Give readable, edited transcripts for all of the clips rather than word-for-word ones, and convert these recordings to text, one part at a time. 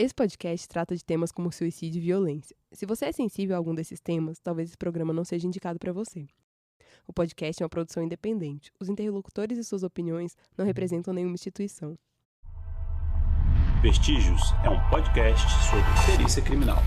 Esse podcast trata de temas como suicídio e violência. Se você é sensível a algum desses temas, talvez esse programa não seja indicado para você. O podcast é uma produção independente. Os interlocutores e suas opiniões não representam nenhuma instituição. Vestígios é um podcast sobre perícia criminal.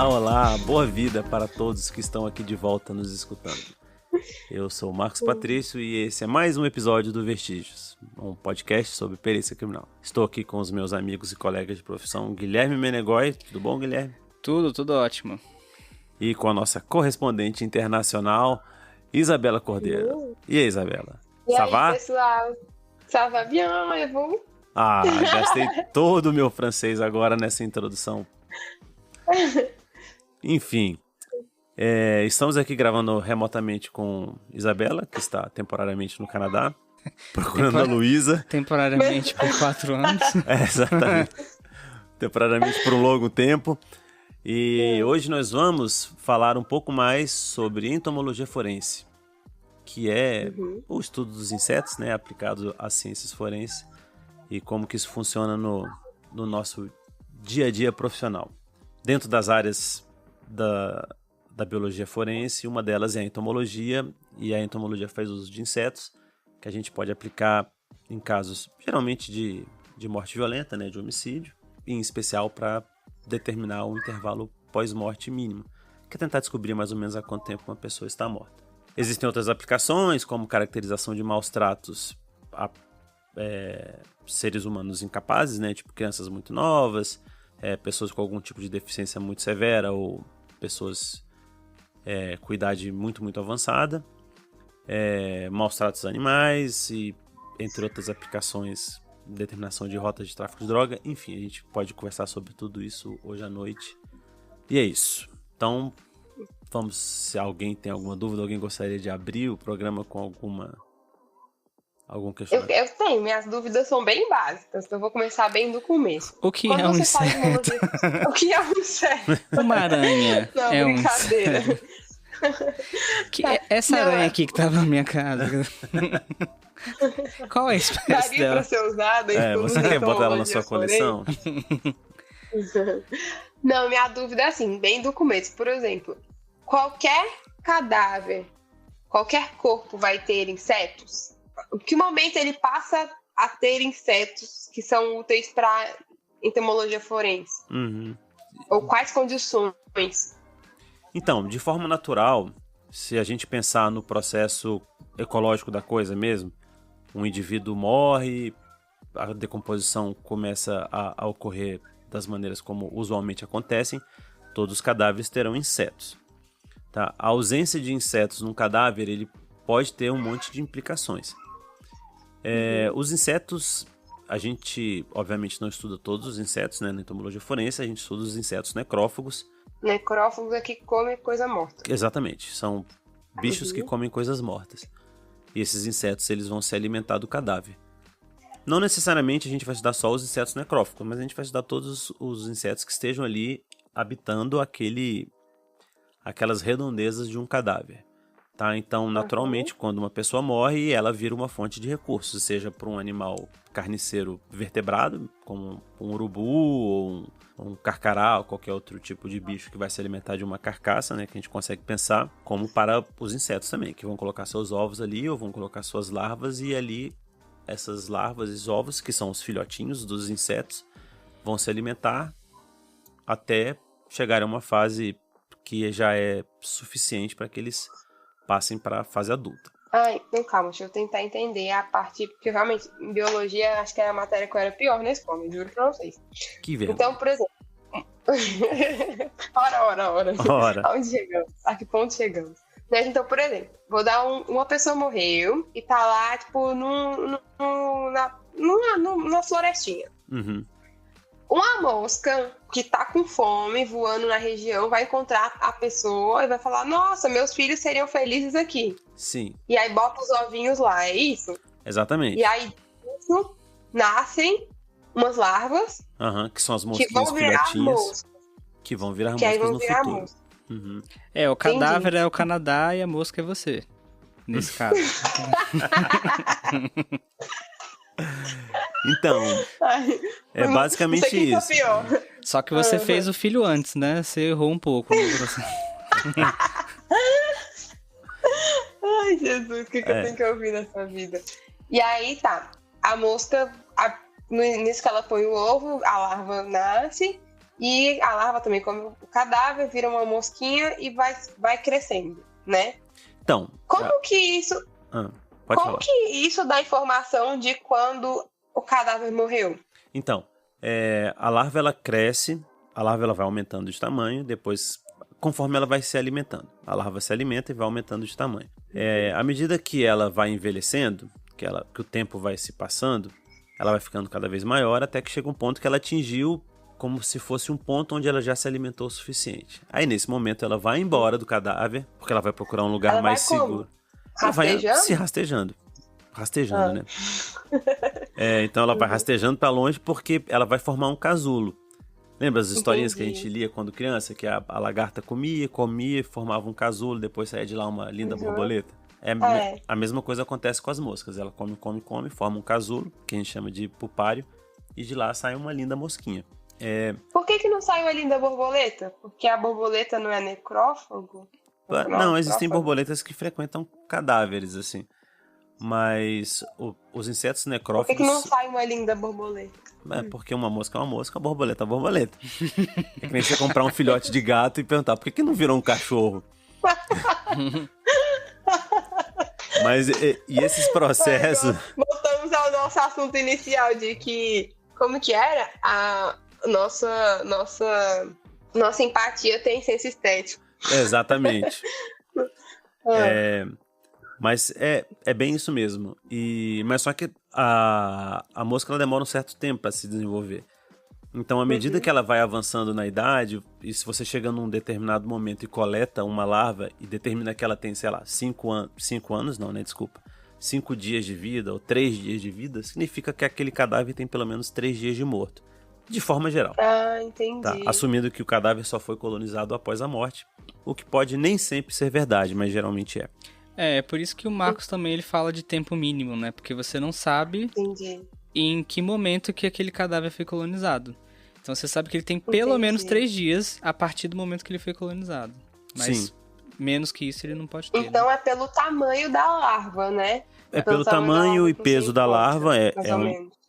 Olá, boa vida para todos que estão aqui de volta nos escutando. Eu sou o Marcos Patrício e esse é mais um episódio do Vestígios, um podcast sobre perícia criminal. Estou aqui com os meus amigos e colegas de profissão, Guilherme Menegói. Tudo bom, Guilherme? Tudo ótimo. E com a nossa correspondente internacional, Isabela Cordeiro. E aí, Isabela? E Ça aí, va? pessoal? Ça va bien, et vous? Gastei todo o meu francês agora nessa introdução. Enfim, estamos aqui gravando remotamente com Isabela, que está temporariamente no Canadá, procurando a Luísa. Temporariamente por 4 anos. Exatamente. Temporariamente por um longo tempo. E hoje nós vamos falar um pouco mais sobre entomologia forense, que é o estudo dos insetos, né, aplicado às ciências forenses e como que isso funciona no nosso dia a dia profissional. Dentro das áreas da biologia forense, uma delas é a entomologia, e a entomologia faz uso de insetos, que a gente pode aplicar em casos, geralmente, de morte violenta, né, de homicídio, e em especial para determinar um intervalo pós-morte mínimo, que é tentar descobrir mais ou menos há quanto tempo uma pessoa está morta. Existem outras aplicações, como caracterização de maus tratos a seres humanos incapazes, né, tipo crianças muito novas, pessoas com algum tipo de deficiência muito severa ou pessoas com idade muito, muito avançada, maus tratos animais e entre outras aplicações, determinação de rotas de tráfico de droga. Enfim, a gente pode conversar sobre tudo isso hoje à noite. E é isso. Então, vamos, se alguém tem alguma dúvida, alguém gostaria de abrir o programa com algum questionamento? Eu tenho, minhas dúvidas são bem básicas, então eu vou começar bem do começo. O que é um inseto? O que é um inseto? Uma aranha. Não, é brincadeira. Essa aranha aqui que tava na minha casa. Qual é a espécie Daria dela? pra ser usada em Você quer botar ela na sua coleção? Não, minha dúvida é assim, bem do começo. Por exemplo, qualquer cadáver, qualquer corpo vai ter insetos? Em que momento ele passa a ter insetos que são úteis para entomologia forense? Ou quais condições? Então, de forma natural, se a gente pensar no processo ecológico da coisa mesmo, um indivíduo morre, a decomposição começa a ocorrer das maneiras como usualmente acontecem, todos os cadáveres terão insetos. Tá? A ausência de insetos num cadáver, ele pode ter um monte de implicações. Os insetos, a gente obviamente não estuda todos os insetos, né, na entomologia forense, a gente estuda os insetos necrófagos. Necrófagos é que come coisa morta. Exatamente, são bichos que comem coisas mortas. E esses insetos, eles vão se alimentar do cadáver. Não necessariamente a gente vai estudar só os insetos necrófagos, mas a gente vai estudar todos os insetos que estejam ali habitando aquelas redondezas de um cadáver. Tá? Então, naturalmente, quando uma pessoa morre, ela vira uma fonte de recursos, seja para um animal carniceiro vertebrado, como um urubu ou um carcará ou qualquer outro tipo de bicho que vai se alimentar de uma carcaça, né, que a gente consegue pensar, como para os insetos também, que vão colocar seus ovos ali ou vão colocar suas larvas, e ali essas larvas e ovos, que são os filhotinhos dos insetos, vão se alimentar até chegar a uma fase que já é suficiente para que eles passem para a fase adulta. Então calma, deixa eu tentar entender a parte, porque realmente em biologia acho que era a matéria que eu era pior na escola, juro pra vocês. Que vergonha. Então, por exemplo, ora. Aonde chegamos? A que ponto chegamos? Então, por exemplo, vou dar uma pessoa morreu e tá lá, tipo, numa florestinha. Uma mosca que tá com fome, voando na região, vai encontrar a pessoa e vai falar: nossa, meus filhos seriam felizes aqui. Sim, E aí bota os ovinhos lá, é isso? exatamente. E aí disso nascem umas larvas Aham, que são as que mosquinhas vão virar filhotinhas moscas. que vão virar Que aí moscas vão no virar futuro. moscas. Uhum. O cadáver é o Canadá e a mosca é você. Nesse caso. Então, Ai, é não basicamente sei quem isso. foi pior. Só que você fez o filho antes, né? Você errou um pouco no processo. Ai, Jesus, o que eu tenho que ouvir nessa vida? E aí, tá. A mosca, nisso que ela põe o ovo, a larva nasce. E a larva também come o cadáver, vira uma mosquinha e vai crescendo, né? Então, Como que isso... pode Como falar. que isso dá informação de quando o cadáver morreu? Então, a larva ela cresce, a larva ela vai aumentando de tamanho, depois, conforme ela vai se alimentando. A larva se alimenta e vai aumentando de tamanho. À medida que ela vai envelhecendo, que o tempo vai se passando, ela vai ficando cada vez maior, até que chega um ponto que ela atingiu como se fosse um ponto onde ela já se alimentou o suficiente. Aí, nesse momento, ela vai embora do cadáver, porque ela vai procurar um lugar Ela vai mais como? seguro. Ela vai Rastejando? se rastejando, né? Então ela vai rastejando pra longe porque ela vai formar um casulo. Lembra as historinhas que a gente lia quando criança? Que a lagarta comia, formava um casulo, depois saía de lá uma linda borboleta? A mesma coisa acontece com as moscas. Ela come, forma um casulo, que a gente chama de pupário, e de lá sai uma linda mosquinha. Por que não sai uma linda borboleta? Porque a borboleta não é necrófago? Não, existem borboletas que frequentam cadáveres, assim. Mas os insetos necrófagos... Por que não sai uma linda borboleta? Porque uma mosca é uma mosca, a borboleta é uma borboleta. É que nem você comprar um filhote de gato e perguntar, por que não virou um cachorro? Mas, e esses processos... Voltamos ao nosso assunto inicial de que... Como que era? A nossa empatia tem senso estético. Exatamente. Mas é bem isso mesmo. Mas só que a mosca ela demora um certo tempo para se desenvolver. Então, à medida que ela vai avançando na idade, e se você chega num determinado momento e coleta uma larva e determina que ela tem, sei lá, 5 anos, não, né? Desculpa. 5 dias de vida ou 3 dias de vida, significa que aquele cadáver tem pelo menos 3 dias de morto. De forma geral. Entendi. Tá? Assumindo que o cadáver só foi colonizado após a morte, o que pode nem sempre ser verdade, mas geralmente é. É por isso que o Marcos também ele fala de tempo mínimo, né? Porque você não sabe em que momento que aquele cadáver foi colonizado. Então você sabe que ele tem pelo menos 3 dias a partir do momento que ele foi colonizado. Mas menos que isso ele não pode ter. Então é pelo tamanho da larva, né? É pelo tamanho e peso da larva,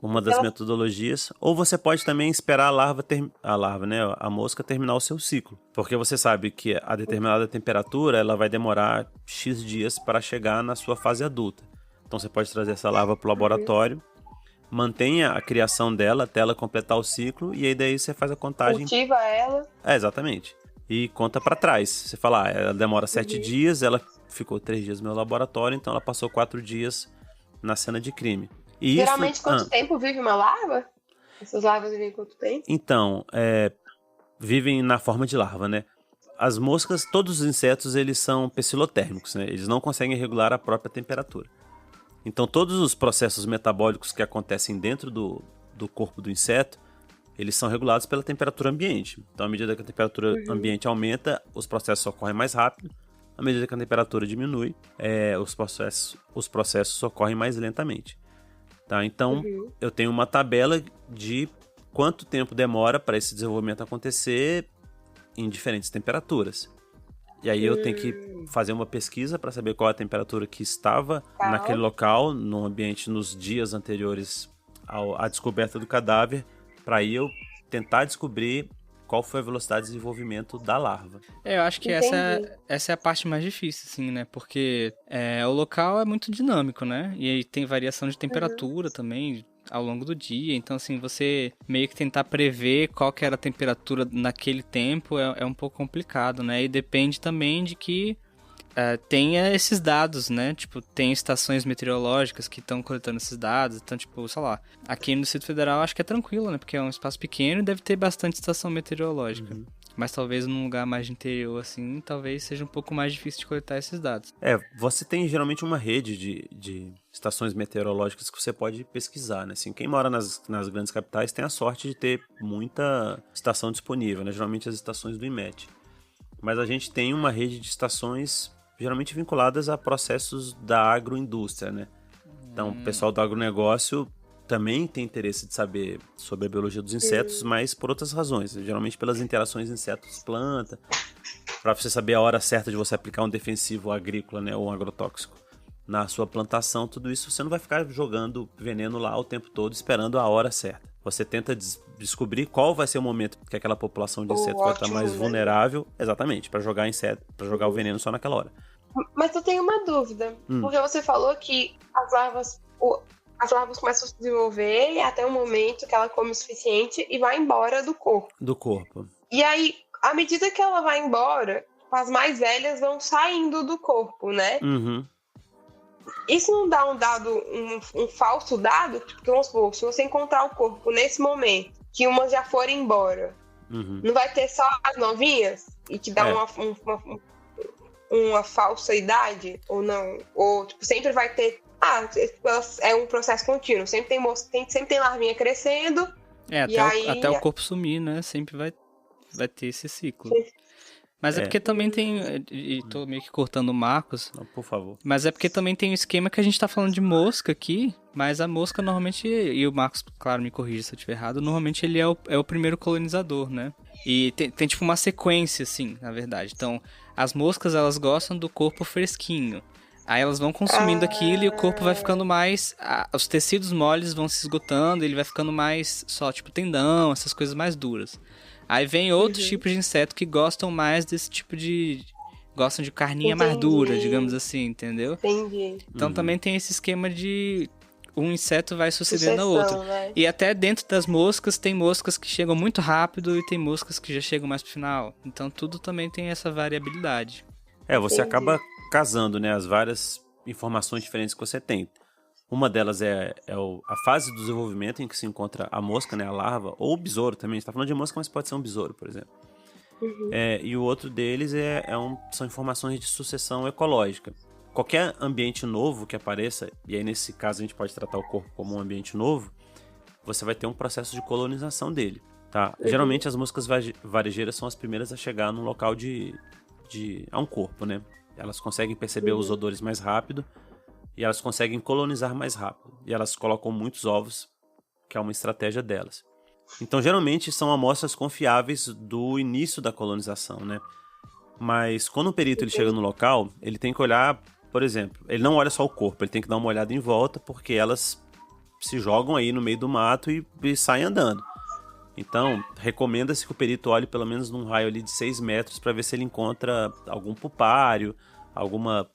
uma das metodologias. Ou você pode também esperar a mosca terminar o seu ciclo. Porque você sabe que a determinada temperatura ela vai demorar X dias para chegar na sua fase adulta. Então você pode trazer essa larva para o laboratório, mantenha a criação dela até ela completar o ciclo, e aí daí você faz a contagem. Cultiva ela. Exatamente. E conta para trás. Você fala, ela demora 7 dias, ela ficou 3 dias no meu laboratório, então ela passou 4 dias na cena de crime. E geralmente, quanto tempo vive uma larva? Essas larvas vivem quanto tempo? Então, vivem na forma de larva, né? As moscas, todos os insetos, eles são pecilotérmicos, né? Eles não conseguem regular a própria temperatura. Então, todos os processos metabólicos que acontecem dentro do corpo do inseto, eles são regulados pela temperatura ambiente. Então, à medida que a temperatura ambiente aumenta, os processos ocorrem mais rápido. À medida que a temperatura diminui, os processos ocorrem mais lentamente. Tá? Então, eu tenho uma tabela de quanto tempo demora para esse desenvolvimento acontecer em diferentes temperaturas. E aí eu tenho que fazer uma pesquisa para saber qual é a temperatura que estava naquele local, no ambiente, nos dias anteriores à descoberta do cadáver, para aí eu tentar descobrir qual foi a velocidade de desenvolvimento da larva. Eu acho que essa é a parte mais difícil, assim, né? Porque o local é muito dinâmico, né? E aí tem variação de temperatura também ao longo do dia. Então, assim, você meio que tentar prever qual que era a temperatura naquele tempo é um pouco complicado, né? E depende também de que tenha esses dados, né? Tipo, tem estações meteorológicas que estão coletando esses dados. Então, tipo, sei lá, aqui no Distrito Federal acho que é tranquilo, né? Porque é um espaço pequeno e deve ter bastante estação meteorológica. Mas talvez num lugar mais de interior, assim, talvez seja um pouco mais difícil de coletar esses dados. Você tem geralmente uma rede de estações meteorológicas que você pode pesquisar, né? Assim, quem mora nas grandes capitais tem a sorte de ter muita estação disponível, né? Geralmente as estações do IMET. Mas a gente tem uma rede de estações geralmente vinculadas a processos da agroindústria, né? Então, o pessoal do agronegócio também tem interesse de saber sobre a biologia dos insetos, mas por outras razões. Geralmente pelas interações insetos-planta, para você saber a hora certa de você aplicar um defensivo agrícola, né, ou um agrotóxico na sua plantação, tudo isso você não vai ficar jogando veneno lá o tempo todo esperando a hora certa. Você tenta descobrir qual vai ser o momento que aquela população de insetos vai estar mais vulnerável, exatamente, para jogar o veneno só naquela hora. Mas eu tenho uma dúvida, porque você falou que as larvas começam a se desenvolver até o momento que ela come o suficiente e vai embora do corpo. Do corpo. E aí, à medida que ela vai embora, as mais velhas vão saindo do corpo, né? Uhum. Isso não dá um falso dado? Porque, vamos supor, se você encontrar o corpo nesse momento, que umas já foram embora, não vai ter só as novinhas? E te dá uma falsa idade? Ou não? Ou, tipo, sempre vai ter... é um processo contínuo. Sempre tem larvinha crescendo. Até o corpo sumir, né? Sempre vai ter esse ciclo. Mas é porque também tem... E tô meio que cortando o Marcos. Não, por favor. Mas é porque também tem um esquema que a gente tá falando de mosca aqui. Mas a mosca normalmente... E o Marcos, claro, me corrija se eu estiver errado. Normalmente ele é o primeiro colonizador, né? E tem tipo uma sequência, assim, na verdade. Então, as moscas, elas gostam do corpo fresquinho. Aí elas vão consumindo aquilo e o corpo vai ficando mais... Os tecidos moles vão se esgotando, ele vai ficando mais só, tipo, tendão, essas coisas mais duras. Aí vem outros tipos de inseto que gostam mais desse tipo de... Gostam de carninha mais dura, digamos assim, entendeu? Entendi. Então também tem esse esquema de... Um inseto vai sucedendo a outro. Né? E até dentro das moscas, tem moscas que chegam muito rápido e tem moscas que já chegam mais pro final. Então tudo também tem essa variabilidade. Você acaba casando, né, as várias informações diferentes que você tem. Uma delas é a fase do desenvolvimento em que se encontra a mosca, né, a larva, ou o besouro também. A gente tá falando de mosca, mas pode ser um besouro, por exemplo. E o outro deles são informações de sucessão ecológica. Qualquer ambiente novo que apareça, e aí nesse caso a gente pode tratar o corpo como um ambiente novo, você vai ter um processo de colonização dele, tá? Geralmente as moscas varejeiras são as primeiras a chegar num local a um corpo, né? Elas conseguem perceber os odores mais rápido e elas conseguem colonizar mais rápido. E elas colocam muitos ovos, que é uma estratégia delas. Então, geralmente, são amostras confiáveis do início da colonização, né? Mas quando o perito ele chega no local, ele tem que olhar, por exemplo, ele não olha só o corpo, ele tem que dar uma olhada em volta, porque elas se jogam aí no meio do mato e saem andando. Então, recomenda-se que o perito olhe pelo menos num raio ali de 6 metros para ver se ele encontra algum pupário, alguma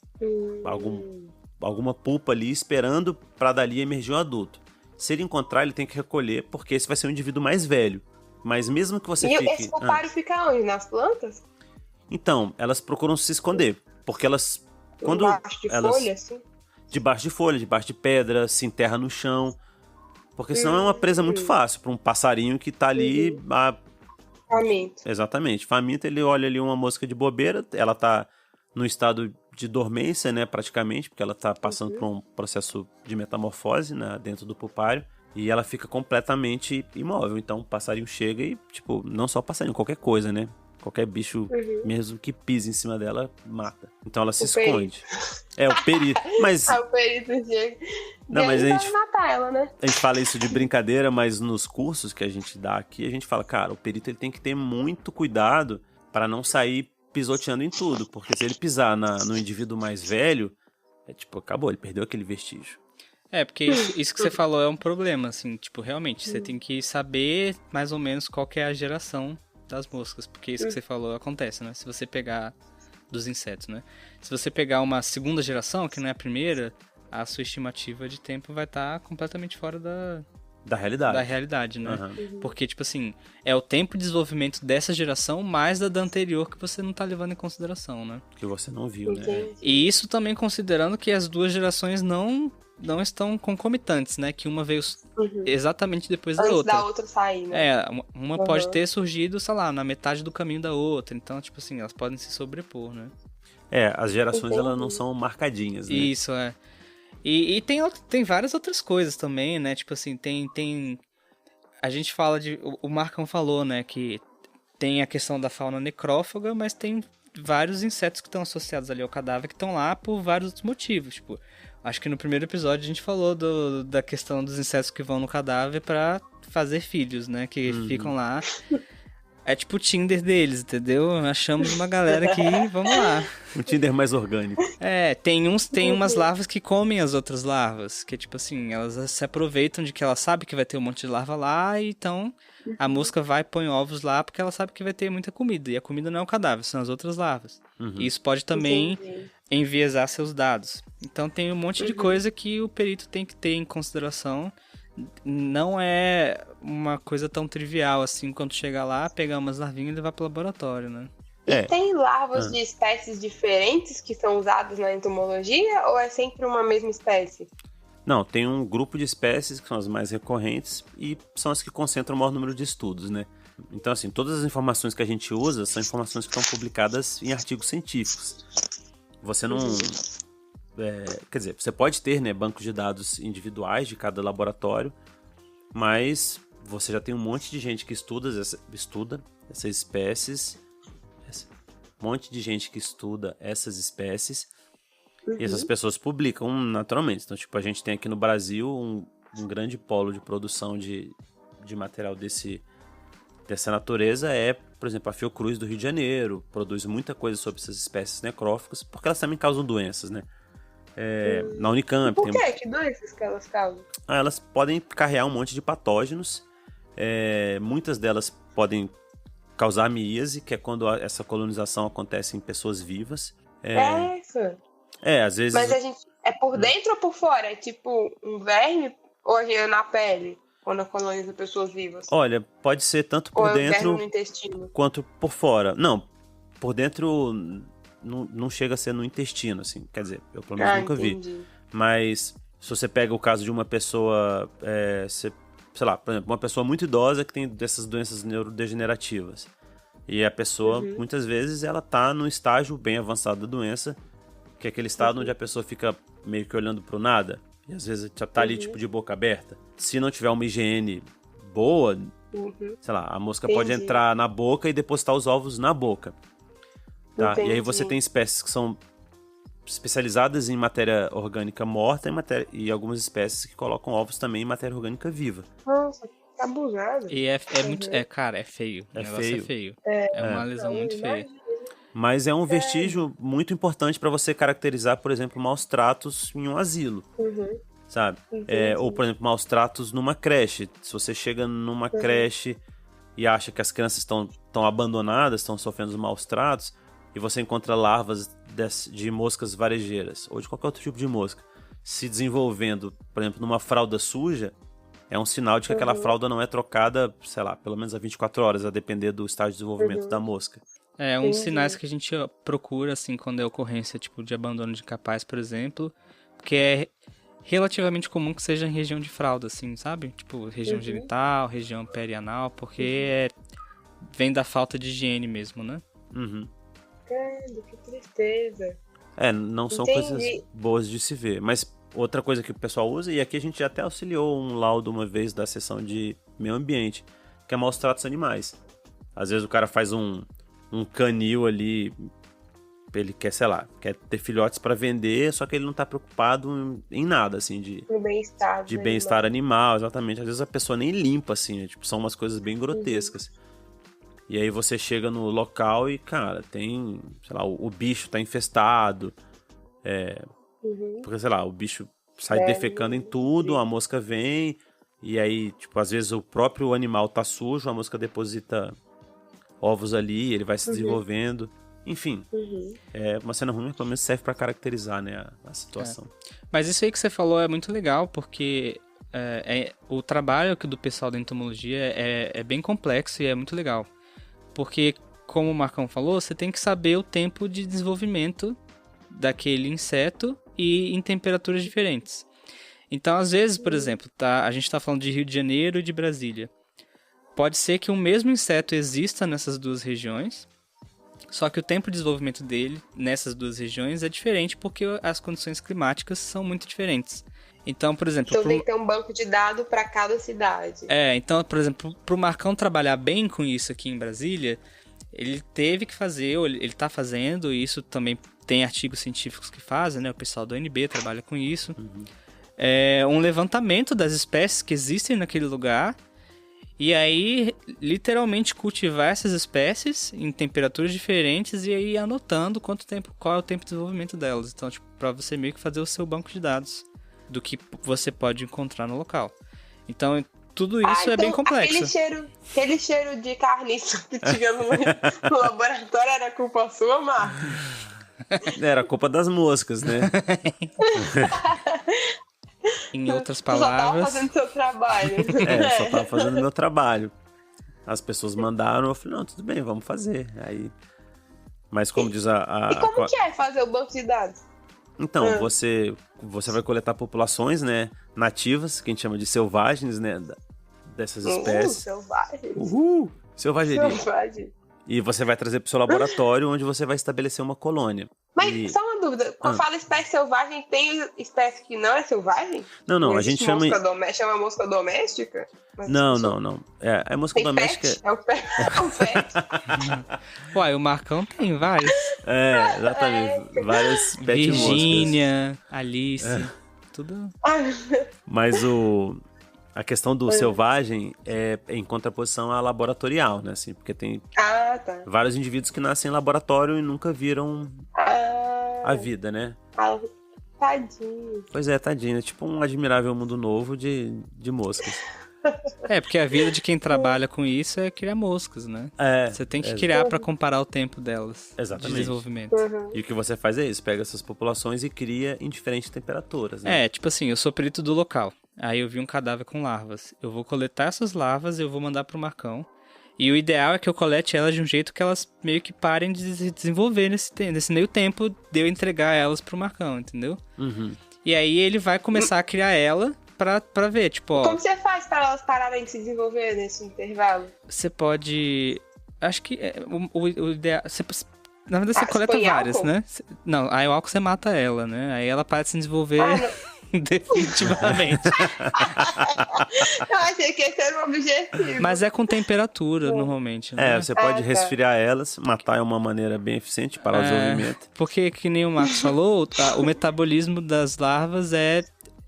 pupa ali esperando para dali emergir um adulto. Se ele encontrar, ele tem que recolher, porque esse vai ser um indivíduo mais velho. Mas mesmo que você fique... E esse pupário fica onde? Nas plantas? Então, elas procuram se esconder, porque elas... Debaixo de folha, assim? Debaixo de folha, debaixo de pedra, se enterra no chão. Porque senão é uma presa muito fácil para um passarinho que tá ali... Faminto. Exatamente. Faminto, ele olha ali uma mosca de bobeira, ela tá no estado de dormência, né, praticamente, porque ela tá passando por um processo de metamorfose, né, dentro do pupário, e ela fica completamente imóvel. Então o passarinho chega e, tipo, não só o passarinho, qualquer coisa, né? Qualquer bicho, mesmo que pise em cima dela, mata. Então ela se esconde. O perito. Mas... o perito chega. Não, mas a gente matar ela, né? A gente fala isso de brincadeira, mas nos cursos que a gente dá aqui, a gente fala, cara, o perito ele tem que ter muito cuidado para não sair pisoteando em tudo, porque se ele pisar no indivíduo mais velho, acabou, ele perdeu aquele vestígio. Porque isso que você falou é um problema, assim, tipo, realmente, você tem que saber mais ou menos qual que é a geração das moscas, porque isso que você falou acontece, né? Se você pegar dos insetos, né? Se você pegar uma segunda geração, que não é a primeira, a sua estimativa de tempo vai estar completamente fora Da realidade. Da realidade, né? Uhum. Porque, tipo assim, é o tempo de desenvolvimento dessa geração mais da anterior que você não tá levando em consideração, né? Que você não viu, né? E isso também considerando que as duas gerações não estão concomitantes, né? Que uma veio exatamente depois da outra. Antes da outra sair, né? Uma pode ter surgido, sei lá, na metade do caminho da outra. Então, tipo assim, elas podem se sobrepor, né? As gerações, elas não são marcadinhas, né? Isso, E tem várias outras coisas também, né? Tipo assim, tem... A gente fala de... O Marcão falou, né? Que tem a questão da fauna necrófaga, mas tem vários insetos que estão associados ali ao cadáver que estão lá por vários outros motivos. Tipo, acho que no primeiro episódio a gente falou da questão dos insetos que vão no cadáver pra fazer filhos, né? Que ficam lá... É tipo o Tinder deles, entendeu? Achamos uma galera aqui, vamos lá. Um Tinder mais orgânico. Tem umas larvas que comem as outras larvas. Que tipo assim, elas se aproveitam de que ela sabe que vai ter um monte de larva lá. E então a mosca vai e põe ovos lá porque ela sabe que vai ter muita comida. E a comida não é o cadáver, são as outras larvas. E isso pode também enviesar seus dados. Então tem um monte de coisa que o perito tem que ter em consideração. Não é uma coisa tão trivial assim quando chegar lá, pegar umas larvinhas e levar pro laboratório, né? E tem larvas de espécies diferentes que são usadas na entomologia ou é sempre uma mesma espécie? Não, tem um grupo de espécies que são as mais recorrentes e são as que concentram o maior número de estudos, né? Então, assim, todas as informações que a gente usa são informações que estão publicadas em artigos científicos. Você não... quer dizer, você pode ter, né, bancos de dados individuais de cada laboratório, mas você já tem um monte de gente que estuda essas espécies, um monte de gente que estuda essas espécies, e essas pessoas publicam naturalmente. Então, tipo, a gente tem aqui no Brasil um grande polo de produção de material dessa natureza por exemplo, a Fiocruz do Rio de Janeiro, produz muita coisa sobre essas espécies necróficas, porque elas também causam doenças, né? Na Unicamp. Por quê? Que doenças que elas causam? Elas podem carregar um monte de patógenos. Muitas delas podem causar amíase, que é quando essa colonização acontece em pessoas vivas. Isso. Às vezes... Mas a gente... É por dentro ou por fora? É tipo um verme ou é na pele? Quando coloniza pessoas vivas? Olha, pode ser tanto por dentro no intestino? Quanto por fora. Não, por dentro... Não chega a ser no intestino, assim. Quer dizer, eu pelo menos nunca vi. Mas se você pega o caso de uma pessoa, sei lá, por exemplo, uma pessoa muito idosa que tem dessas doenças neurodegenerativas. E a pessoa, muitas vezes, ela tá num estágio bem avançado da doença, que é aquele estado onde a pessoa fica meio que olhando pro nada. E às vezes já tá ali, tipo, de boca aberta. Se não tiver uma higiene boa, sei lá, a mosca pode entrar na boca e depositar os ovos na boca. Tá? E aí você tem espécies que são especializadas em matéria orgânica morta e algumas espécies que colocam ovos também em matéria orgânica viva. Nossa, que abusado. E muito... cara, é feio. O negócio é feio. É uma lesão muito feia. Mas é um vestígio muito importante para você caracterizar, por exemplo, maus tratos em um asilo. Sabe? Ou, por exemplo, maus tratos numa creche. Se você chega numa creche e acha que as crianças estão abandonadas, estão sofrendo os maus tratos, e você encontra larvas de moscas varejeiras, ou de qualquer outro tipo de mosca, se desenvolvendo, por exemplo, numa fralda suja, é um sinal de que aquela fralda não é trocada, sei lá, pelo menos a 24 horas, a depender do estágio de desenvolvimento da mosca. Um dos sinais que a gente procura, assim, quando é ocorrência, tipo, de abandono de capaz, por exemplo, porque é relativamente comum que seja em região de fralda, assim, sabe? Tipo, região genital, região perianal, porque vem da falta de higiene mesmo, né? Que tristeza. Não são coisas boas de se ver. Mas outra coisa que o pessoal usa, e aqui a gente até auxiliou um laudo uma vez da seção de meio ambiente, que é maus tratos animais. Às vezes o cara faz um canil ali, ele quer, sei lá, quer ter filhotes para vender, só que ele não tá preocupado em nada, assim, de bem-estar animal, exatamente. Às vezes a pessoa nem limpa, assim, né? Tipo, são umas coisas bem grotescas. E aí você chega no local e, cara, tem, sei lá, o bicho tá infestado, porque, sei lá, o bicho sai defecando em tudo, a mosca vem, e aí, tipo, às vezes o próprio animal tá sujo, a mosca deposita ovos ali, ele vai se desenvolvendo, enfim. É uma cena ruim, mas pelo menos serve pra caracterizar, né, a situação. Mas isso aí que você falou é muito legal, porque o trabalho do pessoal da entomologia é bem complexo e é muito legal. Porque, como o Marcão falou, você tem que saber o tempo de desenvolvimento daquele inseto e em temperaturas diferentes. Então, às vezes, por exemplo, a gente está falando de Rio de Janeiro e de Brasília. Pode ser que o mesmo inseto exista nessas duas regiões, só que o tempo de desenvolvimento dele nessas duas regiões é diferente porque as condições climáticas são muito diferentes. Então, por exemplo... Então tem que ter um banco de dados para cada cidade. Então, por exemplo, para o Marcão trabalhar bem com isso aqui em Brasília, ele teve que fazer, ou ele está fazendo, e isso também tem artigos científicos que fazem, né? O pessoal do UNB trabalha com isso. Um levantamento das espécies que existem naquele lugar, e aí, literalmente, cultivar essas espécies em temperaturas diferentes e aí anotando qual é o tempo de desenvolvimento delas. Então, tipo, para você meio que fazer o seu banco de dados do que você pode encontrar no local. Então, tudo isso é bem complexo. Aquele cheiro de carniça que tinha no laboratório era culpa sua, Marcos? Era culpa das moscas, né? Em outras palavras... Só tava fazendo seu trabalho. Só tava fazendo meu trabalho. As pessoas mandaram, eu falei, não, tudo bem, vamos fazer. Aí... Mas como diz E como que é fazer o banco de dados? Então, você vai coletar populações, né, nativas, que a gente chama de selvagens, né, dessas espécies. Selvagem. Selvageria. Selvagem. E você vai trazer pro seu laboratório, onde você vai estabelecer uma colônia. Mas só uma dúvida, quando fala espécie selvagem, tem espécie que não é selvagem? Não, a gente chama... Chama mosca doméstica? Não. É mosca doméstica... Pet? É o pet. Uai, o Marcão tem vários. Exatamente. Várias pet Virgínia, Alice, tudo... Mas a questão do selvagem é em contraposição à laboratorial, né? Assim, porque tem vários indivíduos que nascem em laboratório e nunca viram a vida, né? Tadinho. Pois é, tadinho. É tipo um admirável mundo novo de moscas. Porque a vida de quem trabalha com isso é criar moscas, né? Você tem que criar para comparar o tempo delas. Exatamente. De desenvolvimento. E o que você faz é isso, pega essas populações e cria em diferentes temperaturas, né? Tipo assim, eu sou perito do local. Aí eu vi um cadáver com larvas. Eu vou coletar essas larvas e eu vou mandar pro Marcão. E o ideal é que eu colete elas de um jeito que elas meio que parem de se desenvolver nesse meio tempo de eu entregar elas pro Marcão, entendeu? E aí ele vai começar a criar ela pra ver, tipo, ó... Como você faz para elas pararem de se desenvolver nesse intervalo? Você pode... Acho que o ideal... Na verdade, você coleta várias, álcool? né? Não, aí o álcool você mata ela, né? Aí ela para de se desenvolver definitivamente. Eu achei que esse era o objetivo. Mas é com temperatura, normalmente, né? Você pode resfriar elas, matar é uma maneira bem eficiente para o desenvolvimento. Porque, que nem o Marcos falou, o metabolismo das larvas é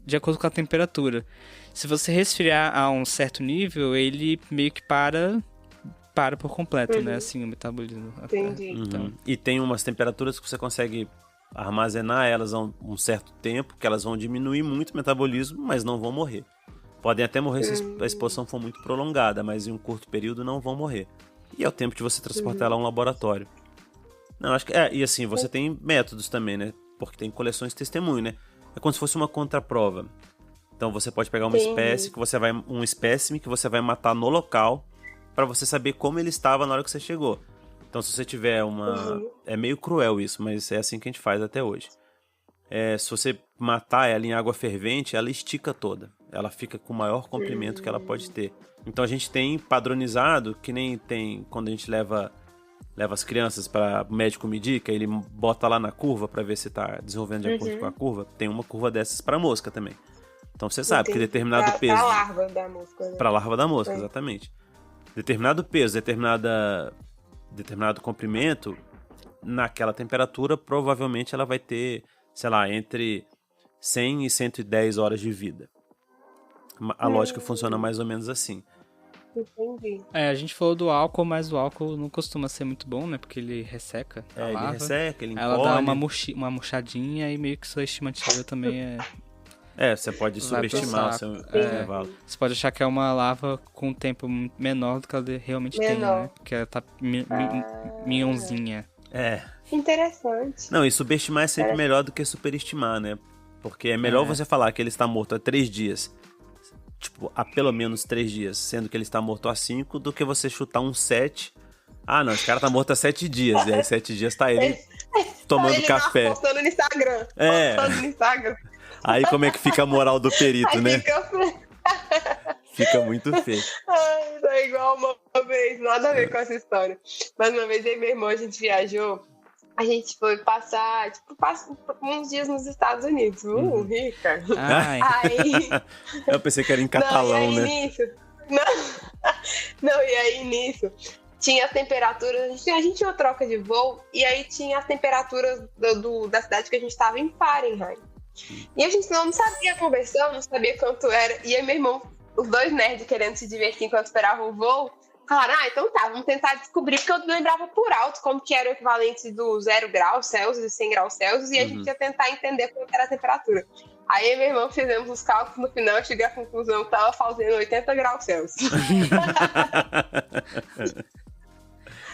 de acordo com a temperatura. Se você resfriar a um certo nível, ele meio que para por completo, né? Assim, o metabolismo. Entendi. Então... E tem umas temperaturas que você consegue armazenar elas há um certo tempo, que elas vão diminuir muito o metabolismo, mas não vão morrer. Podem até morrer se a exposição for muito prolongada, mas em um curto período não vão morrer. E é o tempo de você transportar ela a um laboratório. Não, acho que... E assim, você tem métodos também, né? Porque tem coleções de testemunho, né? É como se fosse uma contraprova. Então você pode pegar uma um espécime que você vai matar no local para você saber como ele estava na hora que você chegou. Então se você tiver uma... É meio cruel isso, mas é assim que a gente faz até hoje. Se você matar ela em água fervente, ela estica toda. Ela fica com o maior comprimento que ela pode ter. Então a gente tem padronizado, que nem tem quando a gente leva as crianças para o médico medir, que ele bota lá na curva para ver se está desenvolvendo de acordo com a curva. Tem uma curva dessas para mosca também. Então você sabe que determinado peso... Para a larva da mosca. Né? Para a larva da mosca, exatamente. Determinado peso, determinado comprimento, naquela temperatura, provavelmente ela vai ter, sei lá, entre 100 e 110 horas de vida. A lógica funciona mais ou menos assim. Entendi. A gente falou do álcool, mas o álcool não costuma ser muito bom, né? Porque ele resseca a larva. Ele resseca, ele encolhe. Ela dá uma murchadinha e meio que sua estimativa também você pode subestimar o seu intervalo. Você pode achar que é uma larva com um tempo menor do que ela realmente tem, né? Porque ela tá minhonzinha. Interessante. Não, e subestimar é sempre melhor do que superestimar, né? Porque é melhor você falar que ele está morto há 3 dias, tipo, há pelo menos 3 dias, sendo que ele está morto há 5, do que você chutar um 7. Ah, não, esse cara tá morto há 7 dias. E aí 7 dias tá ele tomando ele café. Postando no Instagram. Postando no Instagram. Aí como é que fica a moral do perito, aí, né? Fica muito feio. Ai, tá igual uma vez, nada a ver com essa história. Mas uma vez eu e meu irmão, a gente viajou. A gente foi passar, uns dias nos Estados Unidos. Rica. Aí... Eu pensei que era em catalão, né? Nisso... Não, e aí nisso... Tinha as temperaturas, a gente tinha uma troca de voo, e aí tinha as temperaturas da cidade que a gente estava em Fahrenheit. E a gente não sabia conversar, não sabia quanto era. E aí meu irmão, os dois nerds querendo se divertir enquanto esperavam o voo, falaram, então tá, vamos tentar descobrir, porque eu lembrava por alto como que era o equivalente do 0 graus Celsius e 100 graus Celsius, e a gente ia tentar entender quanto era a temperatura. Aí meu irmão fizemos os cálculos, no final eu cheguei à conclusão que estava fazendo 80 graus Celsius.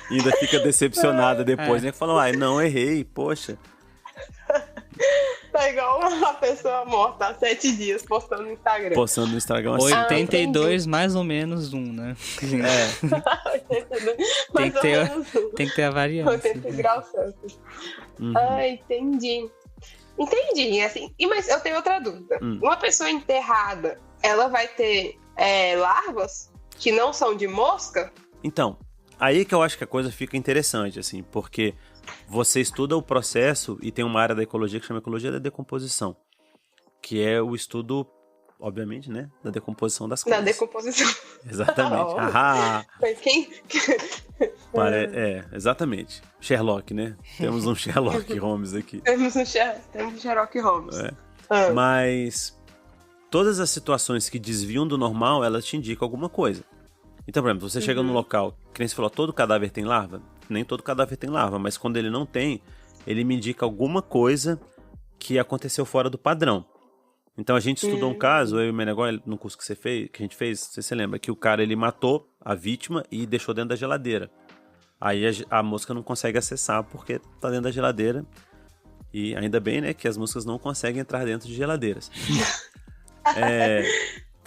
E ainda fica decepcionada depois, né? Falou, não, errei, poxa. Tá igual uma pessoa morta há 7 dias postando no Instagram. Postando no Instagram. 82 mais ou menos 1, né? 82, tem que ter a variância. 80 graus Celsius. Entendi. Entendi, assim. Mas eu tenho outra dúvida. Uma pessoa enterrada, ela vai ter larvas que não são de mosca? Então, aí que eu acho que a coisa fica interessante, assim, porque você estuda o processo e tem uma área da ecologia que chama Ecologia da Decomposição, que é o estudo, obviamente, né, da decomposição das coisas. Da decomposição. Exatamente. Mas quem... exatamente. Sherlock, né? Temos um Sherlock Holmes aqui. Temos um Sherlock Holmes. Mas todas as situações que desviam do normal, elas te indicam alguma coisa. Então, por exemplo, você chega num local, que nem você falou, todo cadáver tem larva? Nem todo cadáver tem larva, mas quando ele não tem, ele me indica alguma coisa que aconteceu fora do padrão. Então a gente estudou um caso, eu e o Menegó, no curso que a gente fez, você lembra, que o cara ele matou a vítima e deixou dentro da geladeira. Aí a mosca não consegue acessar porque tá dentro da geladeira. E ainda bem, né, que as moscas não conseguem entrar dentro de geladeiras.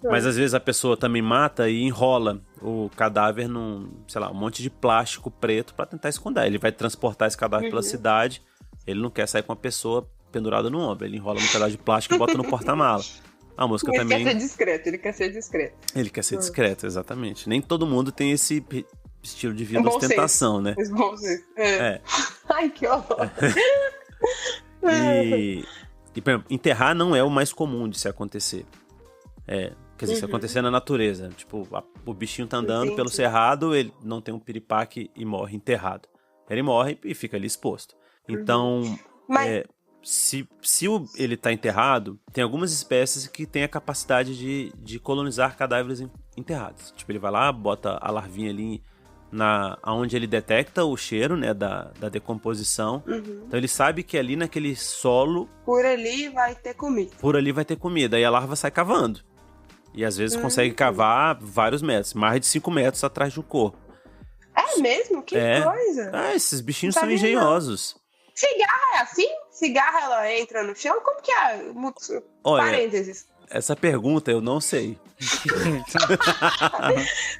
Mas às vezes a pessoa também mata e enrola o cadáver num, sei lá, um monte de plástico preto pra tentar esconder. Ele vai transportar esse cadáver pela cidade, ele não quer sair com a pessoa pendurada no ombro, ele enrola num pedaço de plástico e bota no porta-mala. A mosca também... Ele quer ser discreto. Ele quer ser discreto, exatamente. Nem todo mundo tem esse estilo de vida ostentação, né? Ai, que horror. E, por exemplo, enterrar não é o mais comum de se acontecer. Quer dizer, se acontecer na natureza, tipo, o bichinho tá andando pelo cerrado, ele não tem um piripaque e morre enterrado. Ele morre e fica ali exposto. Então, se ele tá enterrado, tem algumas espécies que têm a capacidade de colonizar cadáveres enterrados. Tipo, ele vai lá, bota a larvinha ali onde ele detecta o cheiro, né, da decomposição. Então ele sabe que ali naquele solo... Por ali vai ter comida. Aí a larva sai cavando. E às vezes consegue cavar vários metros, mais de 5 metros atrás do corpo. É mesmo? Que coisa! Esses bichinhos são engenhosos. Cigarra é assim? Cigarra, ela entra no chão? Como que é? Olha, parênteses. Essa pergunta eu não sei.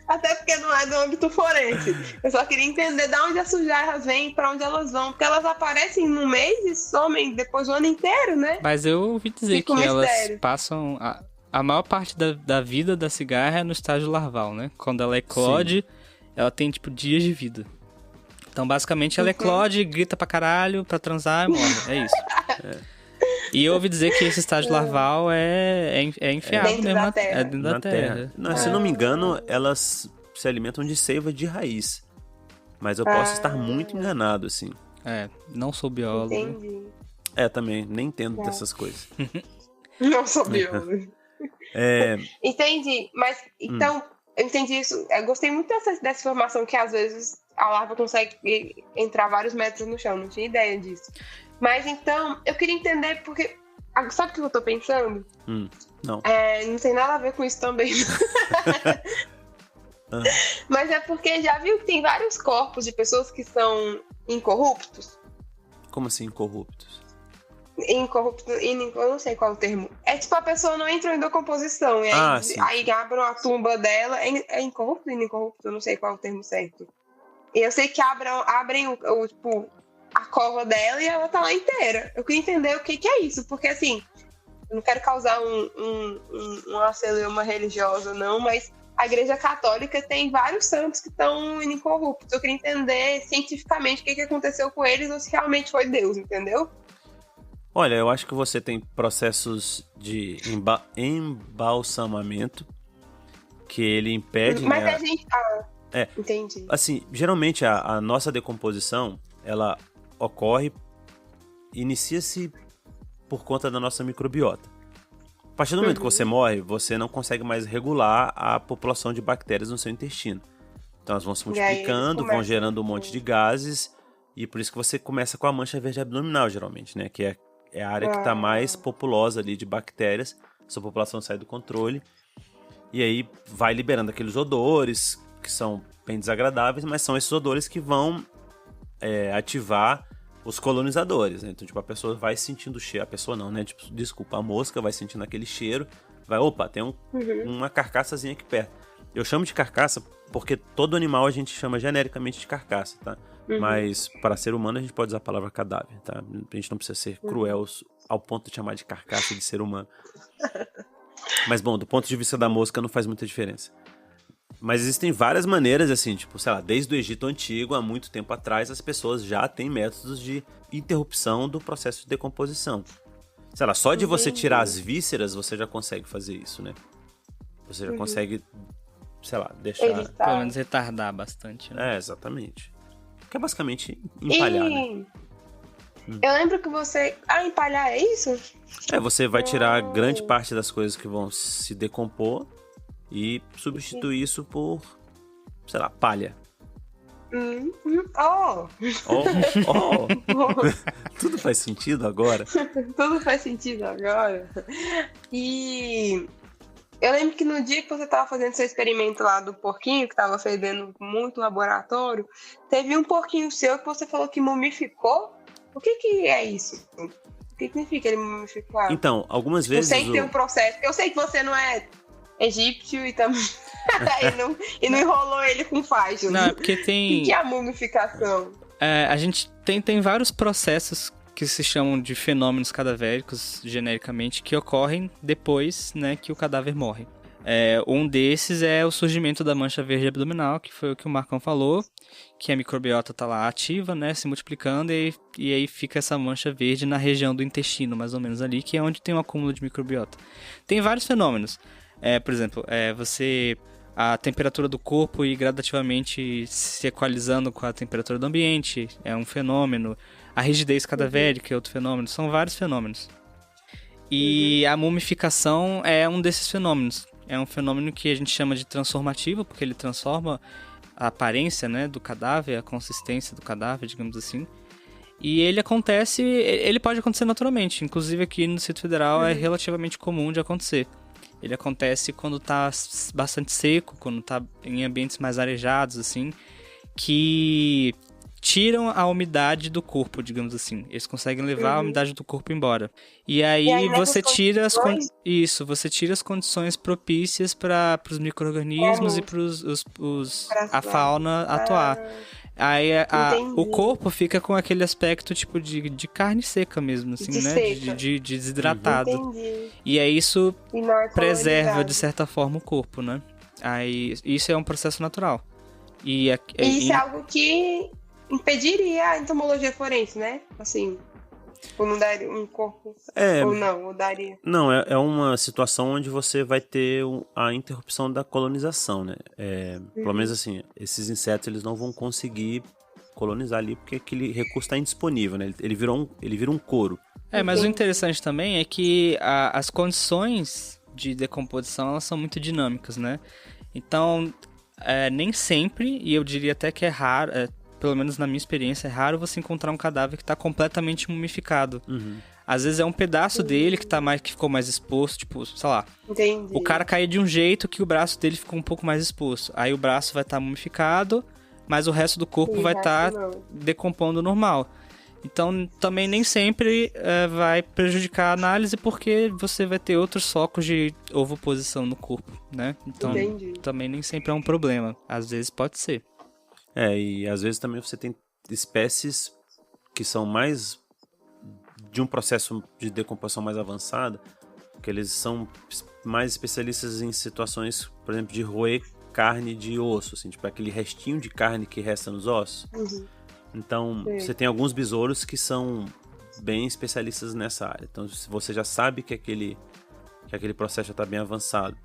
Até porque não é do âmbito forense. Eu só queria entender de onde as sujarras vêm, pra onde elas vão. Porque elas aparecem no mês e somem depois o ano inteiro, né? Mas eu ouvi dizer que elas passam... A maior parte da vida da cigarra é no estágio larval, né? Quando ela eclode, ela tem, tipo, dias de vida. Então, basicamente, ela eclode, grita pra caralho, pra transar e morre. É isso. E eu ouvi dizer que esse estágio larval é enfiado dentro mesmo da terra. dentro da terra. Não, se não me engano, elas se alimentam de seiva de raiz. Mas eu posso estar muito enganado, assim. Não sou biólogo. Entendi. Também, nem entendo dessas coisas. Não sou biólogo. Entendi, mas então, eu entendi isso. Eu gostei muito dessa informação que às vezes a larva consegue entrar vários metros no chão, não tinha ideia disso. Mas então, eu queria entender porque. Sabe o que eu tô pensando? Não. Não tem nada a ver com isso também. Mas é porque já viu que tem vários corpos de pessoas que são incorruptos? Como assim, incorruptos? incorrupto, eu não sei qual é o termo. É tipo, a pessoa não entrou em decomposição. E aí abrem a tumba dela. É incorrupto ou inincorrupto? Eu não sei qual é o termo certo. E eu sei que abrem tipo, a cova dela e ela tá lá inteira. Eu queria entender o que é isso. Porque, assim, eu não quero causar uma celeuma religiosa, não, mas a Igreja Católica tem vários santos que estão inincorruptos. Eu queria entender cientificamente o que aconteceu com eles ou se realmente foi Deus, entendeu? Olha, eu acho que você tem processos de embalsamamento que ele impede... Mas a gente... entendi. Assim, geralmente a nossa decomposição, ela ocorre, inicia-se por conta da nossa microbiota. A partir do momento que você morre, você não consegue mais regular a população de bactérias no seu intestino. Então elas vão se multiplicando, vão gerando um monte de gases, e por isso que você começa com a mancha verde abdominal, geralmente, né? Que é a área que está mais populosa ali de bactérias, sua população sai do controle, e aí vai liberando aqueles odores, que são bem desagradáveis, mas são esses odores que vão ativar os colonizadores, né? Então, tipo, a pessoa vai sentindo o cheiro, a pessoa não, né? Tipo, desculpa, a mosca vai sentindo aquele cheiro, opa, tem uma carcaçazinha aqui perto. Eu chamo de carcaça porque todo animal a gente chama genericamente de carcaça, tá? Mas para ser humano a gente pode usar a palavra cadáver, tá? A gente não precisa ser cruel ao ponto de chamar de carcaça de ser humano. Mas, bom, do ponto de vista da mosca não faz muita diferença. Mas existem várias maneiras, assim, tipo, sei lá, desde o Egito Antigo, há muito tempo atrás, as pessoas já têm métodos de interrupção do processo de decomposição. Sei lá, só de você tirar as vísceras, você já consegue fazer isso, né? Você já consegue, sei lá, deixar... Pelo menos retardar bastante, né? Exatamente. Que é basicamente empalhar, né? Eu lembro que você... empalhar é isso? Você vai tirar grande parte das coisas que vão se decompor e substituir isso por, sei lá, palha. Tudo faz sentido agora? Tudo faz sentido agora. E eu lembro que no dia que você estava fazendo seu experimento lá do porquinho, que estava fedendo muito laboratório, teve um porquinho seu que você falou que mumificou. O que é isso? O que significa ele mumificar? Então, algumas vezes... Eu sei que tem um processo. Eu sei que você não é egípcio e também... e não enrolou ele com faixa. Não, é porque tem... O que é a mumificação? A gente tem vários processos que se chamam de fenômenos cadavéricos, genericamente, que ocorrem depois, né, que o cadáver morre. Um desses é o surgimento da mancha verde abdominal, que foi o que o Marcão falou, que a microbiota está lá ativa, né, se multiplicando, e aí fica essa mancha verde na região do intestino, mais ou menos ali, que é onde tem um acúmulo de microbiota. Tem vários fenômenos. Por exemplo, a temperatura do corpo ir gradativamente se equalizando com a temperatura do ambiente é um fenômeno. A rigidez cadavérica é outro fenômeno. São vários fenômenos. E a mumificação é um desses fenômenos. É um fenômeno que a gente chama de transformativo, porque ele transforma a aparência, né, do cadáver, a consistência do cadáver, digamos assim. E ele pode acontecer naturalmente. Inclusive aqui no Distrito Federal é relativamente comum de acontecer. Ele acontece quando está bastante seco, quando está em ambientes mais arejados, assim, que tiram a umidade do corpo, digamos assim. Eles conseguem levar a umidade do corpo embora. E aí você tira você tira as condições propícias para os micro-organismos e para a fauna atuar. Aí o corpo fica com aquele aspecto tipo de carne seca mesmo, assim, de desidratado. Entendi. E aí isso preserva, de certa forma, o corpo, né? Aí isso é um processo natural. Isso é algo que impediria a entomologia forense, né? Assim, ou não daria um corpo... ou daria... Não, é uma situação onde você vai ter a interrupção da colonização, né? Pelo menos assim, esses insetos eles não vão conseguir colonizar ali porque aquele recurso está indisponível, né? Ele vira um couro. Mas o interessante também é que as condições de decomposição elas são muito dinâmicas, né? Então, nem sempre, e eu diria até que é raro... pelo menos na minha experiência, é raro você encontrar um cadáver que está completamente mumificado. Às vezes é um pedaço dele que ficou mais exposto, tipo, sei lá. Entendi. O cara caiu de um jeito que o braço dele ficou um pouco mais exposto. Aí o braço vai estar mumificado, mas o resto do corpo vai estar decompondo normal. Então, também nem sempre vai prejudicar a análise, porque você vai ter outros focos de ovoposição no corpo, né? Então, também nem sempre é um problema. Às vezes pode ser. E às vezes também você tem espécies que são mais de um processo de decomposição mais avançado, que eles são mais especialistas em situações, por exemplo, de roer carne de osso, assim, tipo aquele restinho de carne que resta nos ossos. Então, você tem alguns besouros que são bem especialistas nessa área. Então, se você já sabe que aquele processo já está bem avançado.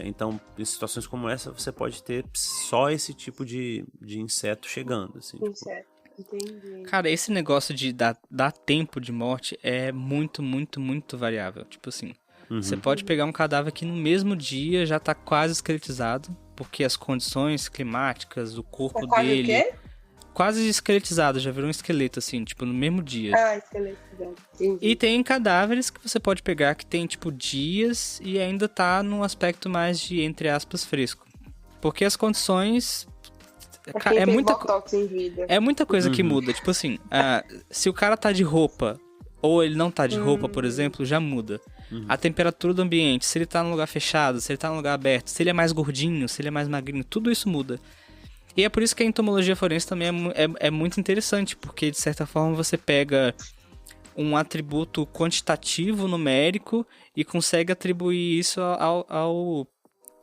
Então, em situações como essa, você pode ter só esse tipo de inseto chegando. Assim, Inseto, entendi. Cara, esse negócio de dar tempo de morte é muito, muito, muito variável. Tipo assim, você pode pegar um cadáver que no mesmo dia já está quase esqueletizado, porque as condições climáticas, o corpo dele... O quê? Quase esqueletizado, já virou um esqueleto, assim, tipo, no mesmo dia. Esqueletizado. Entendi. E tem cadáveres que você pode pegar que tem, tipo, dias e ainda tá num aspecto mais de, entre aspas, fresco. Porque as condições... É muita coisa que muda. Tipo assim, se o cara tá de roupa ou ele não tá de roupa, por exemplo, já muda. A temperatura do ambiente, se ele tá num lugar fechado, se ele tá num lugar aberto, se ele é mais gordinho, se ele é mais magrinho, tudo isso muda. E é por isso que a entomologia forense também é muito interessante, porque de certa forma você pega um atributo quantitativo, numérico, e consegue atribuir isso ao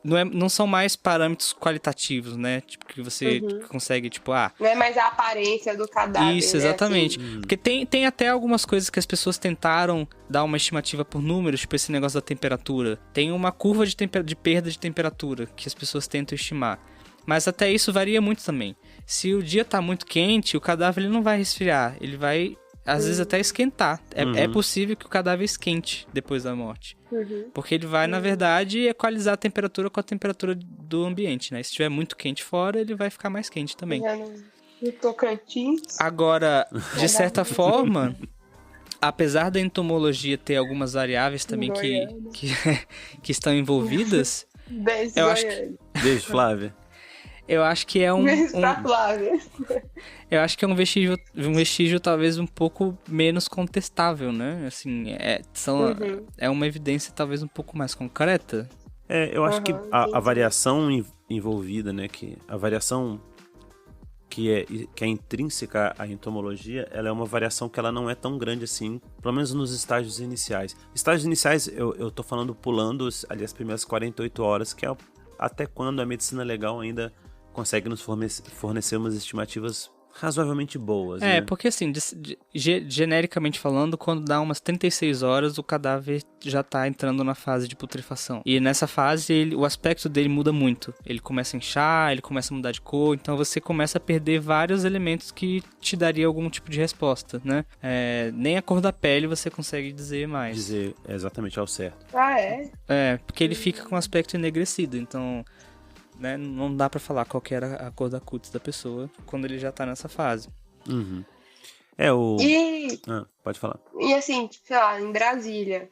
não são mais parâmetros qualitativos, né? Tipo, que você consegue, tipo, Não é mais a aparência do cadáver. Isso, exatamente. Né? Assim. Porque tem até algumas coisas que as pessoas tentaram dar uma estimativa por números, tipo esse negócio da temperatura. Tem uma curva de perda de temperatura que as pessoas tentam estimar. Mas até isso varia muito também. Se o dia tá muito quente, o cadáver ele não vai resfriar. Ele vai, às vezes, até esquentar. É possível que o cadáver esquente depois da morte. Porque ele vai, na verdade, equalizar a temperatura com a temperatura do ambiente, né? Se estiver muito quente fora, ele vai ficar mais quente também. No Tocantins. Agora, de certa forma... Apesar da entomologia ter algumas variáveis também que estão envolvidas... Beijo, Flávia. Eu acho que é eu acho que é um vestígio talvez um pouco menos contestável, né? Assim, é uma evidência talvez um pouco mais concreta. Eu acho que a variação envolvida, né? A variação que é intrínseca à entomologia, ela é uma variação que ela não é tão grande assim, pelo menos nos estágios iniciais. Estágios iniciais, eu tô falando pulando ali as primeiras 48 horas, que é até quando a medicina legal ainda consegue nos fornecer umas estimativas razoavelmente boas. Né? Porque assim, genericamente falando, quando dá umas 36 horas, o cadáver já tá entrando na fase de putrefação. E nessa fase, o aspecto dele muda muito. Ele começa a inchar, ele começa a mudar de cor, então você começa a perder vários elementos que te daria algum tipo de resposta, né? Nem a cor da pele você consegue dizer mais. Dizer exatamente ao certo. Porque ele fica com um aspecto enegrecido, então... Né? Não dá pra falar qual que era a cor da cutis da pessoa quando ele já tá nessa fase. Pode falar. E assim, sei lá, em Brasília,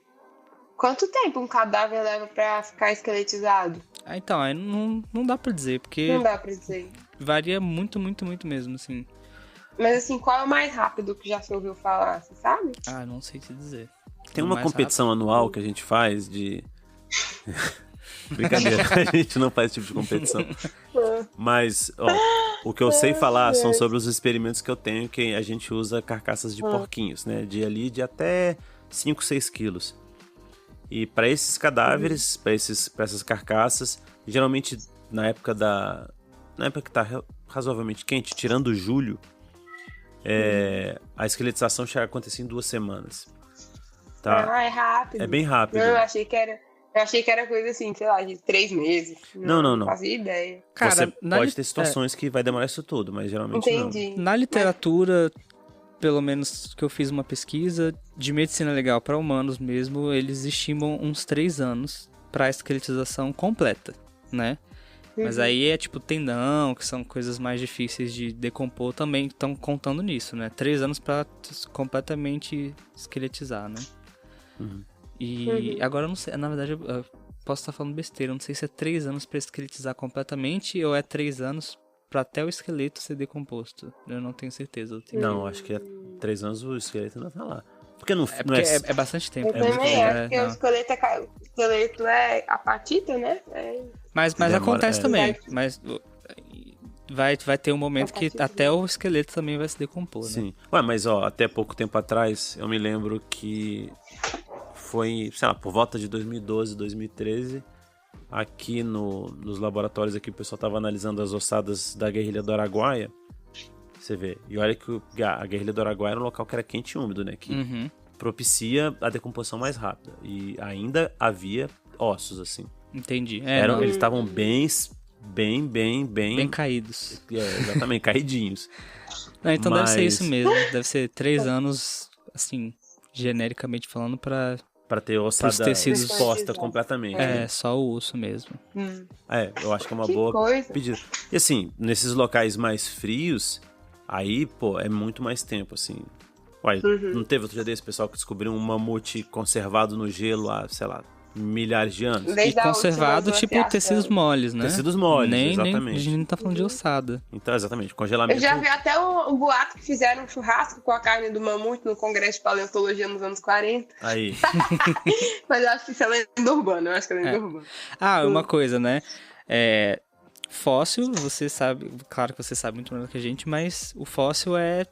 quanto tempo um cadáver leva pra ficar esqueletizado? Então, aí não dá pra dizer, porque... Não dá pra dizer. Varia muito, muito, muito mesmo, assim. Mas assim, qual é o mais rápido que já se ouviu falar, você sabe? Não sei te dizer. Tem uma competição anual que a gente faz de... Brincadeira, a gente não faz esse tipo de competição. Mas, o que eu sei falar são sobre os experimentos que eu tenho, que a gente usa carcaças de porquinhos, né? De até 5, 6 quilos. E para esses cadáveres, para essas carcaças, geralmente na época que tá razoavelmente quente, tirando julho, a esqueletização chega a acontecer em 2 semanas. Tá? É rápido. É bem rápido. Não, eu achei que era coisa assim, sei lá, de 3 meses. Não. Não fazia ideia. Cara, você pode ter situações que vai demorar isso tudo, mas geralmente Entendi. não. Na literatura, pelo menos que eu fiz uma pesquisa de medicina legal para humanos mesmo, eles estimam uns 3 anos para a esqueletização completa, né? Mas aí é tipo tendão, que são coisas mais difíceis de decompor, também estão contando nisso, né? 3 anos para completamente esqueletizar, né? E agora eu não sei, na verdade eu posso estar falando besteira, eu não sei se é 3 anos para esqueletizar completamente ou é 3 anos pra até o esqueleto ser decomposto. Eu não tenho certeza. Não, acho que é 3 anos o esqueleto ainda tá lá. Porque não é bastante tempo. Eu também acho que o esqueleto é apatita, né? Mas acontece também. Mas vai ter um momento que até o esqueleto também vai se decompor, né? Sim. Ué, mas até pouco tempo atrás, eu me lembro que foi, sei lá, por volta de 2012, 2013, aqui nos laboratórios aqui o pessoal tava analisando as ossadas da guerrilha do Araguaia. Você vê. E olha que a guerrilha do Araguaia era um local que era quente e úmido, né? Que propicia a decomposição mais rápida. E ainda havia ossos, assim. Entendi. Eles estavam bem caídos. Exatamente, caidinhos. Não, então deve ser isso mesmo. Deve ser 3 anos, assim, genericamente falando, pra ter ossada exposta completamente. Só o osso mesmo. Eu acho que é uma boa pedida. E assim, nesses locais mais frios, aí, pô, é muito mais tempo, assim. Ué, não teve outro dia desse pessoal que descobriu um mamute conservado no gelo há, sei lá, milhares de anos? E conservado, tipo, tecidos moles, né? Tecidos moles, exatamente. A gente não tá falando de ossada. Então, exatamente, congelamento... Eu já vi até um boato que fizeram um churrasco com a carne do mamute no Congresso de Paleontologia nos anos 40. Aí. Mas eu acho que isso é lenda urbana, Uma coisa, né? Fóssil, você sabe... Claro que você sabe muito melhor que a gente, mas o fóssil é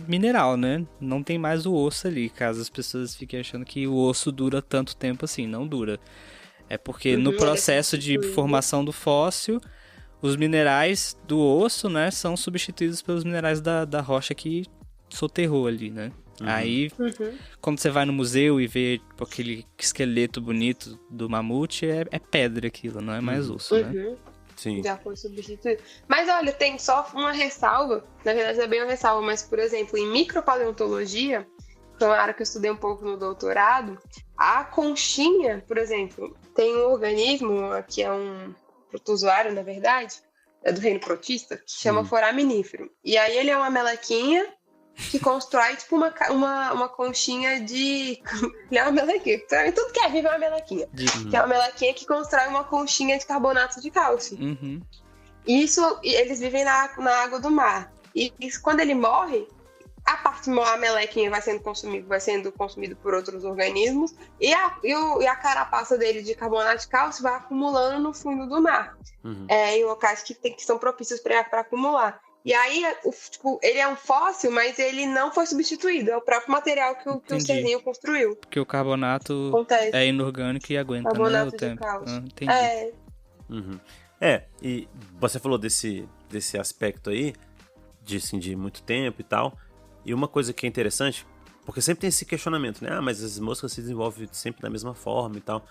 mineral, né? Não tem mais o osso ali, caso as pessoas fiquem achando que o osso dura tanto tempo assim. Não dura. É porque no processo de formação do fóssil, os minerais do osso, né, são substituídos pelos minerais da rocha que soterrou ali, né? Aí, quando você vai no museu e vê tipo, aquele esqueleto bonito do mamute, é pedra aquilo, não é mais osso, né? Sim. Já foi substituído. Mas olha, tem só uma ressalva, na verdade é bem uma ressalva, mas por exemplo, em micropaleontologia, que é uma área que eu estudei um pouco no doutorado, a conchinha, por exemplo, tem um organismo que é um protozoário, na verdade, é do reino protista, que chama foraminífero. E aí ele é uma melequinha que constrói tipo uma conchinha de... Ele é uma melequinha. Tudo que é vivo é uma melequinha. Que é uma melequinha que constrói uma conchinha de carbonato de cálcio. Isso, eles vivem na água do mar. E isso, quando ele morre, a melequinha vai sendo consumido por outros organismos e a carapaça dele de carbonato de cálcio vai acumulando no fundo do mar. Em locais que são propícios para acumular. E aí, ele é um fóssil, mas ele não foi substituído. É o próprio material que o serzinho construiu. Porque o carbonato é inorgânico e aguenta, carbonato o tempo. Entendi. E você falou desse aspecto aí, de muito tempo e tal. E uma coisa que é interessante, porque sempre tem esse questionamento, né? Mas as moscas se desenvolvem sempre da mesma forma e tal.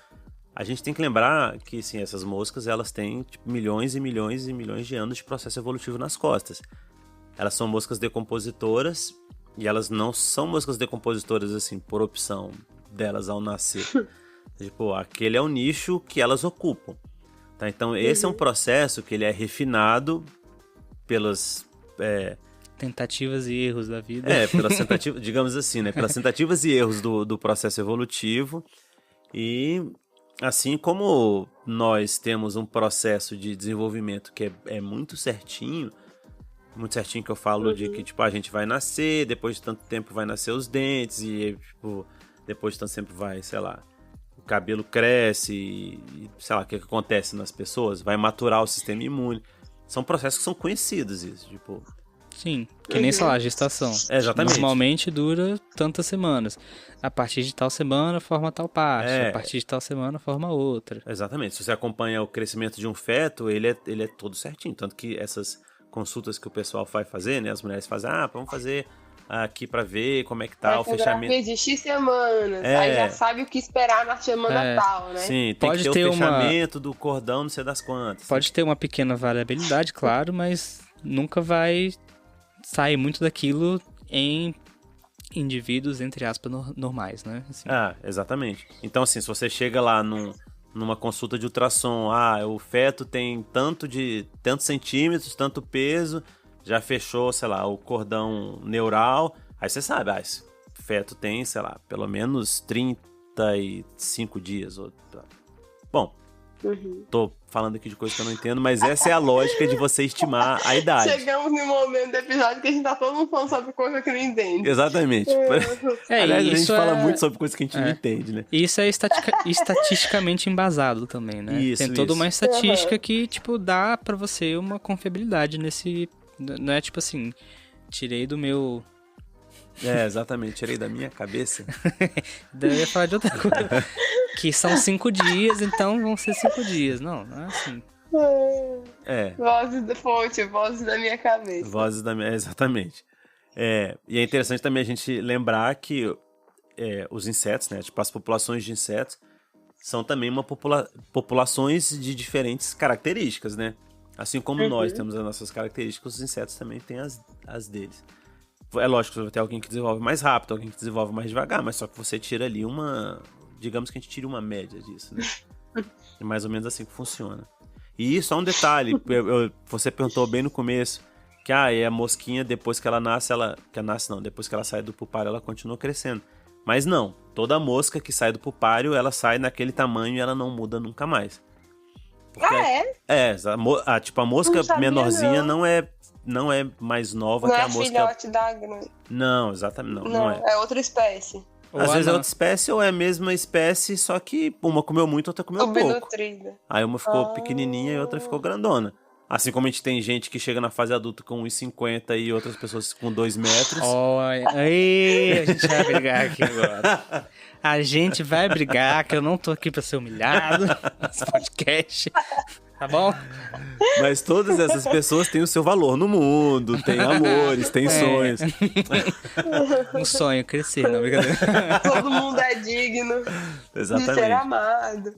A gente tem que lembrar que, sim, essas moscas, elas têm tipo, milhões e milhões e milhões de anos de processo evolutivo nas costas. Elas são moscas decompositoras e elas não são moscas decompositoras, assim, por opção delas ao nascer. Tipo, aquele é o nicho que elas ocupam. Tá? Então, esse é um processo que ele é refinado pelas... tentativas e erros da vida. Pelas tentativas, digamos assim, né? Pelas tentativas e erros do processo evolutivo. E... assim como nós temos um processo de desenvolvimento que é muito certinho que eu falo de que, tipo, a gente vai nascer, depois de tanto tempo vai nascer os dentes e, tipo, depois de tanto tempo vai, sei lá, o cabelo cresce e sei lá, o que acontece nas pessoas, vai maturar o sistema imune. São processos que são conhecidos, isso, tipo... Sim, que nem, sei lá, gestação. Exatamente. Normalmente dura tantas semanas. A partir de tal semana forma tal parte, a partir de tal semana forma outra. Exatamente. Se você acompanha o crescimento de um feto, ele é todo certinho. Tanto que essas consultas que o pessoal vai fazer, né? As mulheres fazem, vamos fazer aqui pra ver como é que tá o fechamento. De X semanas, aí já sabe o que esperar na semana tal, né? Sim, tem que ter o fechamento do cordão, não sei das quantas. Pode ter uma pequena variabilidade, claro, mas nunca vai sair muito daquilo em indivíduos, entre aspas, normais, né? Assim. Exatamente. Então, assim, se você chega lá numa consulta de ultrassom, o feto tem tantos centímetros, tanto peso, já fechou, sei lá, o cordão neural, aí você sabe, esse feto tem, sei lá, pelo menos 35 dias. Bom, tô falando aqui de coisas que eu não entendo, mas essa é a lógica de você estimar a idade. Chegamos no momento do episódio que a gente tá todo mundo falando sobre coisa que não entende. Exatamente. Aliás, a gente fala muito sobre coisas que a gente não entende, né? E isso é estatisticamente embasado também, né? Tem toda uma estatística que, tipo, dá pra você uma confiabilidade nesse... Não é tipo assim, tirei do meu... Exatamente, tirei da minha cabeça. Eu ia falar de outra coisa. Que são 5 dias, então vão ser 5 dias. Não é assim. Vozes da fonte, vozes da minha cabeça. Vozes da minha... Exatamente. E é interessante também a gente lembrar que os insetos, né? Tipo, as populações de insetos são também populações de diferentes características, né? Assim como nós temos as nossas características, os insetos também têm as deles. É lógico que vai ter alguém que desenvolve mais rápido, alguém que desenvolve mais devagar, mas só que você tira ali digamos que a gente tira uma média disso, né? É mais ou menos assim que funciona. E só um detalhe, você perguntou bem no começo, que a mosquinha, depois que ela nasce, depois que ela sai do pupário, ela continua crescendo. Mas não, toda mosca que sai do pupário, ela sai naquele tamanho e ela não muda nunca mais. Porque, tipo, a mosca menorzinha não é mais nova que a mosca... Não é filhote da grande. Não, exatamente, não é. É outra espécie. Às vezes é outra espécie ou é a mesma espécie, só que uma comeu muito, outra comeu pouco. Subnutrida. Aí uma ficou pequenininha e outra ficou grandona. Assim como a gente tem gente que chega na fase adulta com 1,50 e outras pessoas com 2 metros. A gente vai brigar aqui agora. A gente vai brigar, que eu não tô aqui pra ser humilhado nesse podcast. Tá bom? Mas todas essas pessoas têm o seu valor no mundo, têm amores, têm sonhos. Um sonho, crescer, não, brincadeira. Todo mundo é digno de ser amado.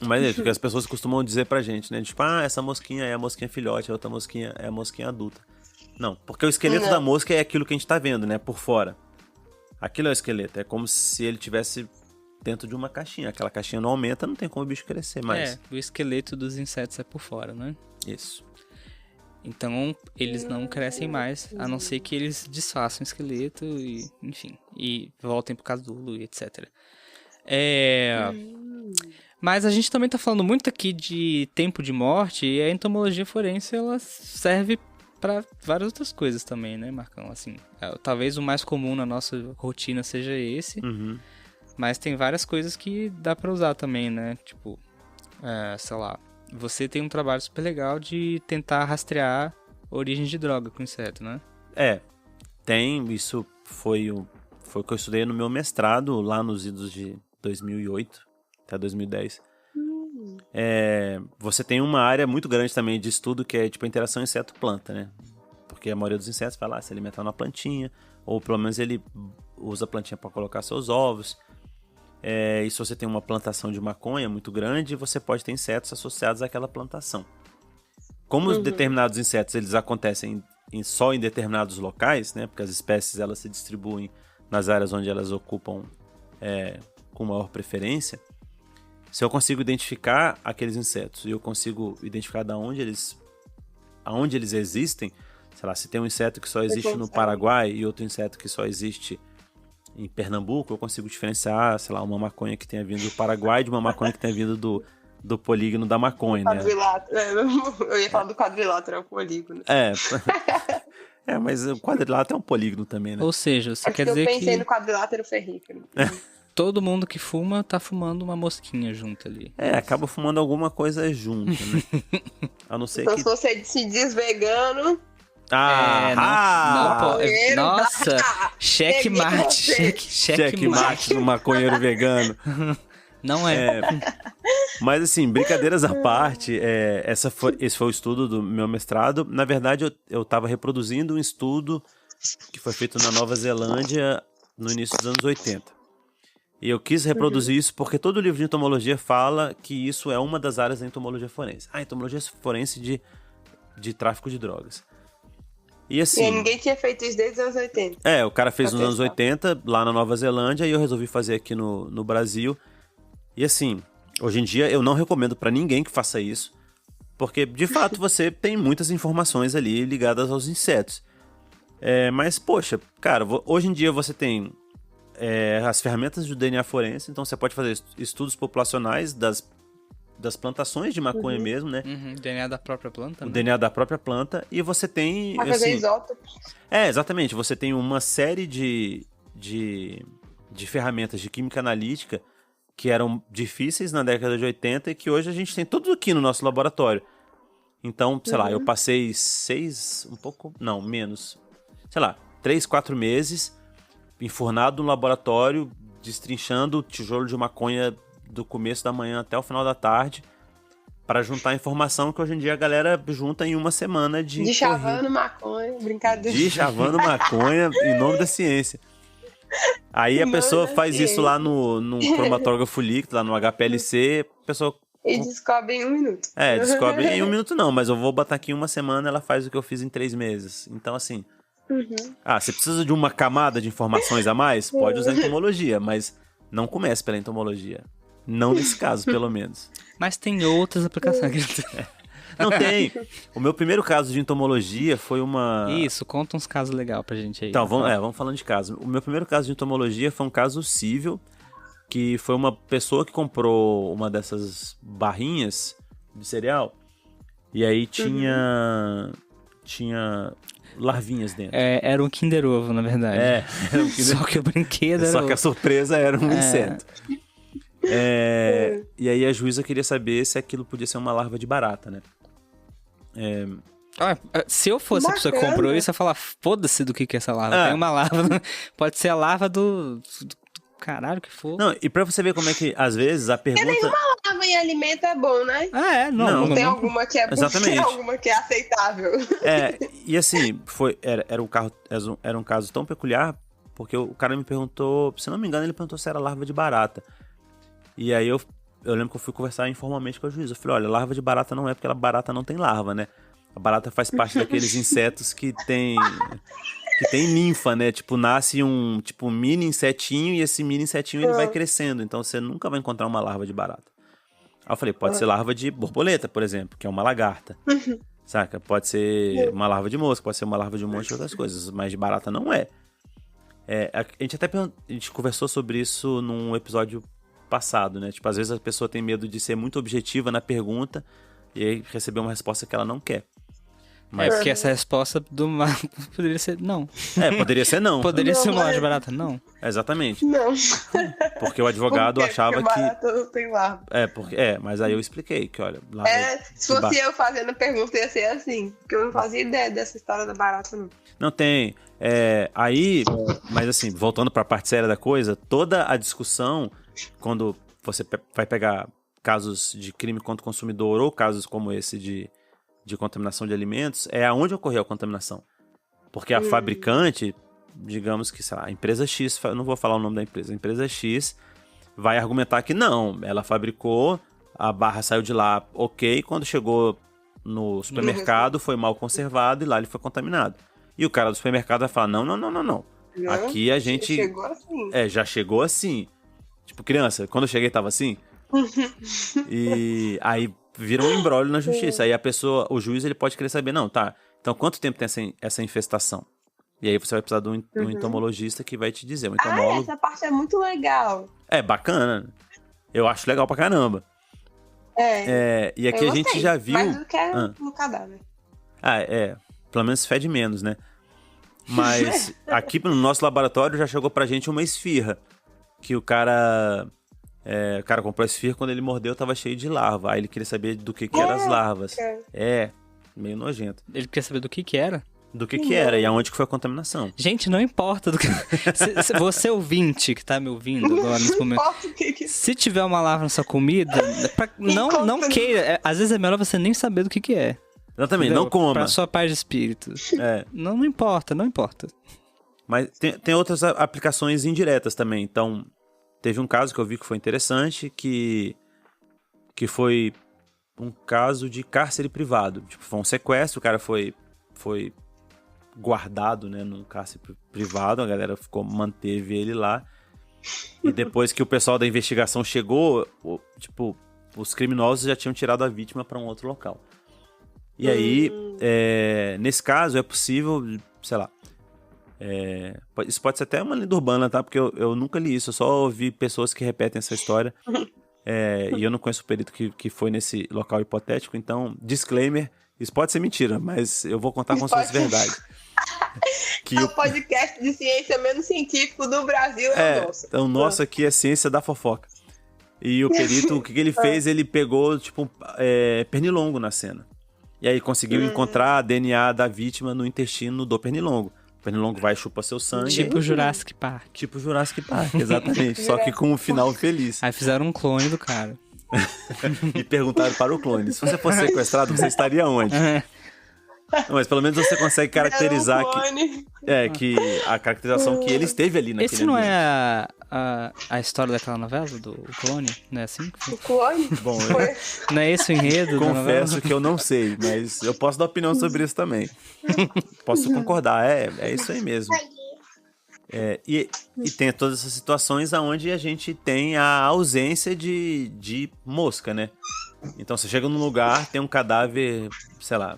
Mas é porque as pessoas costumam dizer pra gente, né? Tipo, essa mosquinha é a mosquinha filhote, a outra mosquinha é a mosquinha adulta. Não, porque o esqueleto da mosca é aquilo que a gente tá vendo, né? Por fora. Aquilo é o esqueleto, é como se ele tivesse dentro de uma caixinha. Aquela caixinha não aumenta, não tem como o bicho crescer mais. O esqueleto dos insetos é por fora, né? Isso. Então, eles não crescem mais, a não ser que eles desfaçam o esqueleto e, enfim, e voltem pro casulo e etc. Mas a gente também tá falando muito aqui de tempo de morte, e a entomologia forense, ela serve para várias outras coisas também, né, Marcão? Assim, talvez o mais comum na nossa rotina seja esse, mas tem várias coisas que dá para usar também, né? Tipo, sei lá, você tem um trabalho super legal de tentar rastrear origens de droga com inseto, né? Tem, isso foi o que eu estudei no meu mestrado, lá nos idos de 2008 até 2010. Você tem uma área muito grande também de estudo que é tipo a interação inseto-planta, né? Porque a maioria dos insetos vai lá se alimentar na plantinha, ou pelo menos ele usa a plantinha para colocar seus ovos. E se você tem uma plantação de maconha muito grande, você pode ter insetos associados àquela plantação. Como determinados insetos eles acontecem só em determinados locais, né? Porque as espécies elas se distribuem nas áreas onde elas ocupam com maior preferência. Se eu consigo identificar aqueles insetos e eu consigo identificar aonde eles existem, sei lá, se tem um inseto que só existe no Paraguai e outro inseto que só existe em Pernambuco, eu consigo diferenciar, sei lá, uma maconha que tenha vindo do Paraguai de uma maconha que tenha vindo do polígono da maconha, né? Eu ia falar do quadrilátero, é o polígono. Mas o quadrilátero é um polígono também, né? Ou seja, você quer dizer que... Eu pensei no quadrilátero ferrífero. Todo mundo que fuma tá fumando uma mosquinha junto ali. Acaba fumando alguma coisa junto, né? A não ser então, se você se diz vegano... Nossa, checkmate. Checkmate do maconheiro vegano. Não é. Mas assim, brincadeiras à parte, esse foi o estudo do meu mestrado. Na verdade, eu estava reproduzindo um estudo que foi feito na Nova Zelândia no início dos anos 80. E eu quis reproduzir isso porque todo livro de entomologia fala que isso é uma das áreas da entomologia forense. Entomologia forense de tráfico de drogas. E assim... ninguém tinha feito isso desde os anos 80. O cara fez nos anos 80, lá na Nova Zelândia, e eu resolvi fazer aqui no Brasil. E assim, hoje em dia eu não recomendo pra ninguém que faça isso, porque de fato você tem muitas informações ali ligadas aos insetos. Mas, poxa, cara, hoje em dia você tem as ferramentas do DNA forense, então você pode fazer estudos populacionais das plantações de maconha mesmo, né? DNA da própria planta, né? O DNA da própria planta. E você tem... Pra fazer isótopos. Exatamente. Você tem uma série de ferramentas de química analítica que eram difíceis na década de 80 e que hoje a gente tem tudo aqui no nosso laboratório. Então, sei lá, eu passei 3, 4 meses enfurnado no laboratório, destrinchando tijolo de maconha do começo da manhã até o final da tarde, para juntar informação que hoje em dia a galera junta em uma semana de chavando maconha, brincadeira. De chavando maconha em nome da ciência. Aí a pessoa faz isso lá no cromatógrafo líquido, lá no HPLC, a pessoa... E descobre em 1 minuto. Descobre em 1 minuto não, mas eu vou botar aqui em uma semana, ela faz o que eu fiz em 3 meses. Então, assim... você precisa de uma camada de informações a mais? Pode usar entomologia, mas não comece pela entomologia. Não nesse caso, pelo menos. Mas tem outras aplicações. Não tem. O meu primeiro caso de entomologia foi uma... Isso, conta uns casos legais pra gente aí. Então, vamos falando de caso. O meu primeiro caso de entomologia foi um caso civil, que foi uma pessoa que comprou uma dessas barrinhas de cereal, e aí tinha larvinhas dentro. Era um Kinder Ovo, na verdade. Era um Kinder... Só que o brinquedo era... Só que a surpresa era um inseto. E aí a juíza queria saber se aquilo podia ser uma larva de barata, né? Se eu fosse a pessoa que comprou isso, eu ia falar, foda-se do que é essa larva. Tem uma larva, pode ser a larva do caralho que for. Não, e pra você ver como é que, às vezes, a pergunta... Nenhuma larva em alimento é bom, né? Não tem alguma que é boa, tem alguma que é aceitável. E assim, era um caso tão peculiar, porque o cara me perguntou, se não me engano, ele perguntou se era larva de barata. E aí eu lembro que eu fui conversar informalmente com a juíza. Eu falei, olha, larva de barata não é, porque a barata não tem larva, né? A barata faz parte daqueles insetos que tem ninfa, né? Tipo, nasce um mini insetinho e esse mini insetinho ele vai crescendo. Então você nunca vai encontrar uma larva de barata. Aí eu falei, pode ser larva de borboleta, por exemplo, que é uma lagarta. Saca? Pode ser uma larva de mosca, pode ser uma larva de um monte de outras coisas, mas de barata não é. A gente conversou sobre isso num episódio passado, né? Tipo, às vezes a pessoa tem medo de ser muito objetiva na pergunta e aí receber uma resposta que ela não quer. Mas... porque essa resposta do Marco poderia ser não. Poderia ser não. Poderia ser uma larva de barata, não. Exatamente. Não. Porque o advogado achava porque barata não tem larva. Mas aí eu expliquei que, olha... Se fosse eu fazendo a pergunta, ia ser assim. Porque eu não fazia ideia dessa história da barata, não. Não tem. Mas assim, voltando pra parte séria da coisa, toda a discussão, quando você vai pegar casos de crime contra o consumidor ou casos como esse de contaminação de alimentos, é aonde ocorreu a contaminação. Porque a fabricante, digamos que, sei lá, a empresa X, eu não vou falar o nome da empresa, a empresa X vai argumentar que não, ela fabricou, a barra saiu de lá ok, quando chegou no supermercado foi mal conservado e lá ele foi contaminado. E o cara do supermercado vai falar, não. Aqui a gente... Chegou assim. Já chegou assim. Tipo, criança, quando eu cheguei tava assim. E aí vira um imbróglio na justiça. Aí o juiz, ele pode querer saber, não, tá, então quanto tempo tem essa infestação? E aí você vai precisar de um entomologista que vai te dizer, um entomólogo... essa parte é muito legal. Bacana. Eu acho legal pra caramba. E aqui a gente já viu... Mais do que no cadáver. Pelo menos fede menos, né? Mas aqui no nosso laboratório já chegou pra gente uma esfirra. Que o cara comprou a esfirra, quando ele mordeu tava cheio de larva. Aí ele queria saber do que eram as larvas. Meio nojento. Ele queria saber do que era? Do que era e aonde que foi a contaminação. Gente, não importa do que... se você ouvinte que tá me ouvindo agora nesse momento, se tiver uma larva na sua comida, não queira. Às vezes é melhor você nem saber do que é. Exatamente, não coma. Pra sua paz de espírito. Não importa. Mas tem outras aplicações indiretas também. Então, teve um caso que eu vi que foi interessante, que foi um caso de cárcere privado. Tipo, foi um sequestro, o cara foi guardado, né, num cárcere privado, a galera manteve ele lá. E depois que o pessoal da investigação chegou, os criminosos já tinham tirado a vítima para um outro local. E aí, nesse caso, é possível, sei lá, isso pode ser até uma lenda urbana, tá? Porque eu nunca li isso, eu só ouvi pessoas que repetem essa história. E eu não conheço o perito que foi nesse local hipotético, então, disclaimer, isso pode ser mentira, mas eu vou contar como se fosse verdade. O podcast de ciência menos científico do Brasil é o nosso. Então, o nosso aqui é ciência da fofoca. E o perito, o que ele fez? Ele pegou, tipo, pernilongo na cena. E aí conseguiu encontrar DNA da vítima no intestino do pernilongo. O pernilongo vai chupar seu sangue. Tipo Jurassic Park. Tipo Jurassic Park, exatamente. Só que com um final feliz. Aí fizeram um clone do cara. E perguntaram para o clone: se você fosse sequestrado, você estaria onde? Não, mas pelo menos você consegue caracterizar que a caracterização que ele esteve ali naquele Esse não ambiente. é a história daquela novela, do Clone? Não é assim? O Clone? Bom, não é esse o enredo da novela? confesso que eu não sei, mas eu posso dar opinião sobre isso também. Posso concordar, é isso aí mesmo. E tem todas essas situações onde a gente tem a ausência de mosca, né? Então você chega num lugar, tem um cadáver, sei lá,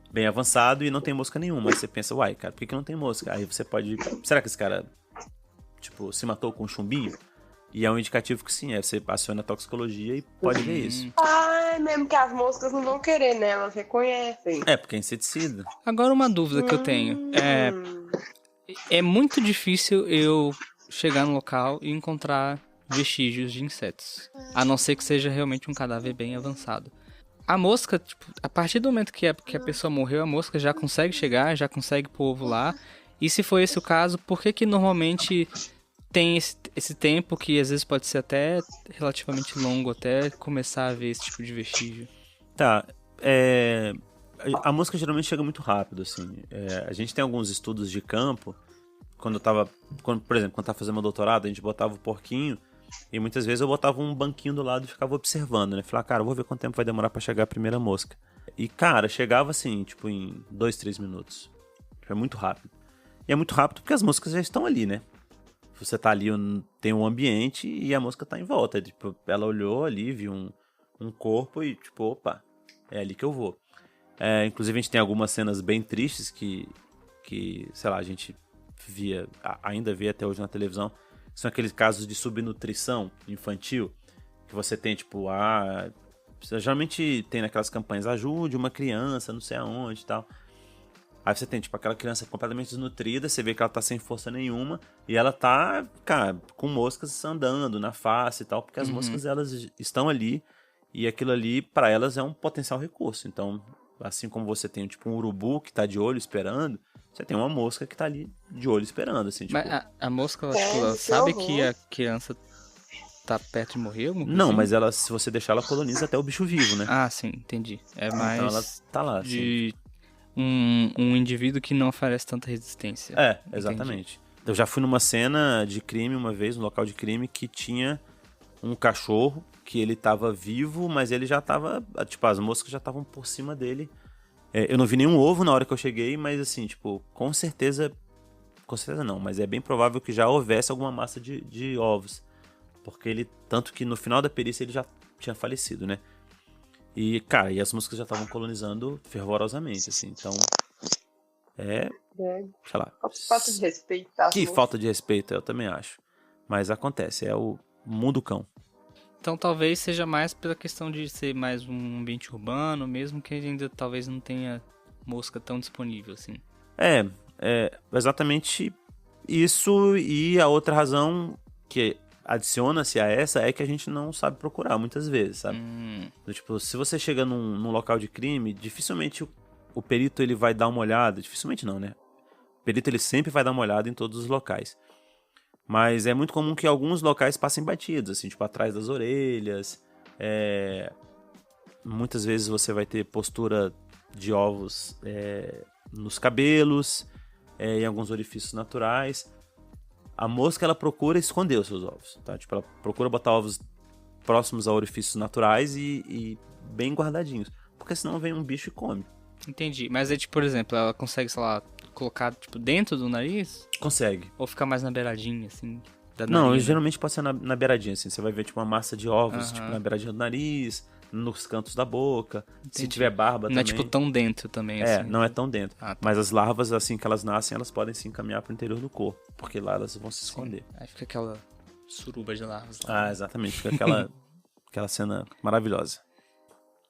bem avançado e não tem mosca nenhuma. Aí você pensa, uai, cara, por que não tem mosca? Aí você pode... Será que esse cara, tipo, se matou com um chumbinho? E é um indicativo que sim, você aciona a toxicologia e pode ver isso. Mesmo que as moscas não vão querer, né? Elas reconhecem. Porque é inseticida. Agora uma dúvida que eu tenho. É muito difícil eu chegar no local e encontrar vestígios de insetos. A não ser que seja realmente um cadáver bem avançado. A mosca, tipo, a partir do momento que a pessoa morreu, a mosca já consegue chegar, já consegue pôr ovo lá. E se for esse o caso, por que normalmente tem esse tempo que às vezes pode ser até relativamente longo até começar a ver esse tipo de vestígio? A mosca geralmente chega muito rápido, assim. A gente tem alguns estudos de campo. Por exemplo, quando eu tava fazendo meu doutorado, a gente botava o porquinho e muitas vezes eu botava um banquinho do lado e ficava observando, né? Falava, cara, eu vou ver quanto tempo vai demorar pra chegar a primeira mosca. E, cara, chegava assim, tipo, em 2-3 minutos. Tipo, é muito rápido. E é muito rápido porque as moscas já estão ali, né? Você tá ali, tem um ambiente e a mosca tá em volta. Tipo, ela olhou ali, viu um corpo e, tipo, opa, é ali que eu vou. Inclusive, a gente tem algumas cenas bem tristes que sei lá, a gente ainda vê até hoje na televisão. São aqueles casos de subnutrição infantil, que você tem, tipo, geralmente tem naquelas campanhas, ajude uma criança, não sei aonde e tal. Aí você tem, tipo, aquela criança completamente desnutrida, você vê que ela tá sem força nenhuma, e ela tá, cara, com moscas andando na face e tal, porque as moscas, elas estão ali, e aquilo ali, pra elas, é um potencial recurso. Então, assim como você tem, tipo, um urubu que tá de olho esperando, você tem uma mosca que tá ali de olho esperando, assim, tipo... Mas a mosca, ela sabe que a criança tá perto de morrer? Não, mas ela, se você deixar, ela coloniza até o bicho vivo, né? Ah, sim, entendi. É mais então ela tá lá, de um indivíduo que não oferece tanta resistência. Exatamente. Entendi. Eu já fui numa cena de crime uma vez, num local de crime, que tinha um cachorro que ele tava vivo, mas ele já tava... Tipo, as moscas já estavam por cima dele. Eu não vi nenhum ovo na hora que eu cheguei, mas assim, tipo, com certeza não, mas é bem provável que já houvesse alguma massa de ovos. Porque ele, tanto que no final da perícia ele já tinha falecido, né? E, cara, as moscas já estavam colonizando fervorosamente, assim, então... sei lá... Falta de respeito. Falta de respeito, eu também acho. Mas acontece, é o mundo cão. Então talvez seja mais pela questão de ser mais um ambiente urbano, mesmo que ainda talvez não tenha mosca tão disponível, assim. Exatamente isso, e a outra razão que adiciona-se a essa é que a gente não sabe procurar muitas vezes, sabe? Tipo, se você chega num local de crime, dificilmente o perito ele vai dar uma olhada, dificilmente não, né? O perito ele sempre vai dar uma olhada em todos os locais. Mas é muito comum que alguns locais passem batidos, assim, tipo, atrás das orelhas. Muitas vezes você vai ter postura de ovos nos cabelos, em alguns orifícios naturais. A mosca, ela procura esconder os seus ovos, tá? Tipo, ela procura botar ovos próximos a orifícios naturais e bem guardadinhos. Porque senão vem um bicho e come. Entendi. Mas tipo, por exemplo, ela consegue, sei lá, colocar, tipo, dentro do nariz? Consegue. Ou ficar mais na beiradinha, assim, da Não, narina? Geralmente pode ser na beiradinha, assim. Você vai ver, tipo, uma massa de ovos, tipo, na beiradinha do nariz, nos cantos da boca. Entendi. Se tiver barba também. Não é, tipo, tão dentro também, assim? Não é tão dentro. Tá. Mas as larvas, assim que elas nascem, elas podem se encaminhar pro interior do corpo. Porque lá elas vão se esconder. Aí fica aquela suruba de larvas lá. Exatamente. Fica Aquela cena maravilhosa.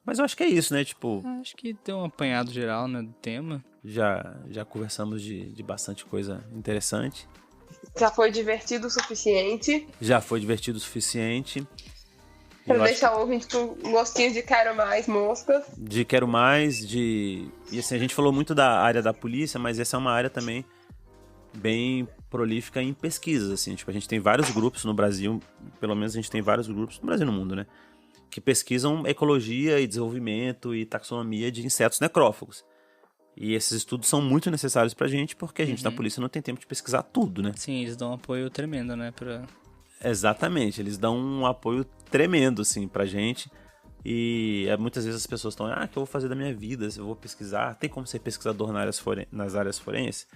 Mas eu acho que é isso, né? Tipo... Acho que deu um apanhado geral, né, do tema. Já conversamos de bastante coisa interessante. Já foi divertido o suficiente. Já foi divertido o suficiente. Pra deixar o ouvinte com um gostinho de quero mais moscas. De quero mais, E assim, a gente falou muito da área da polícia, mas essa é uma área também bem prolífica em pesquisas, assim. Tipo, a gente tem vários grupos no Brasil, pelo menos a gente tem vários grupos no Brasil e no mundo, né? Que pesquisam ecologia e desenvolvimento e taxonomia de insetos necrófagos. E esses estudos são muito necessários pra gente, porque a gente na polícia não tem tempo de pesquisar tudo, né? Sim, eles dão um apoio tremendo, né? Exatamente, eles dão um apoio tremendo, assim, pra gente. E muitas vezes as pessoas estão, o que eu vou fazer da minha vida? Se eu vou pesquisar, tem como ser pesquisador nas áreas forenses?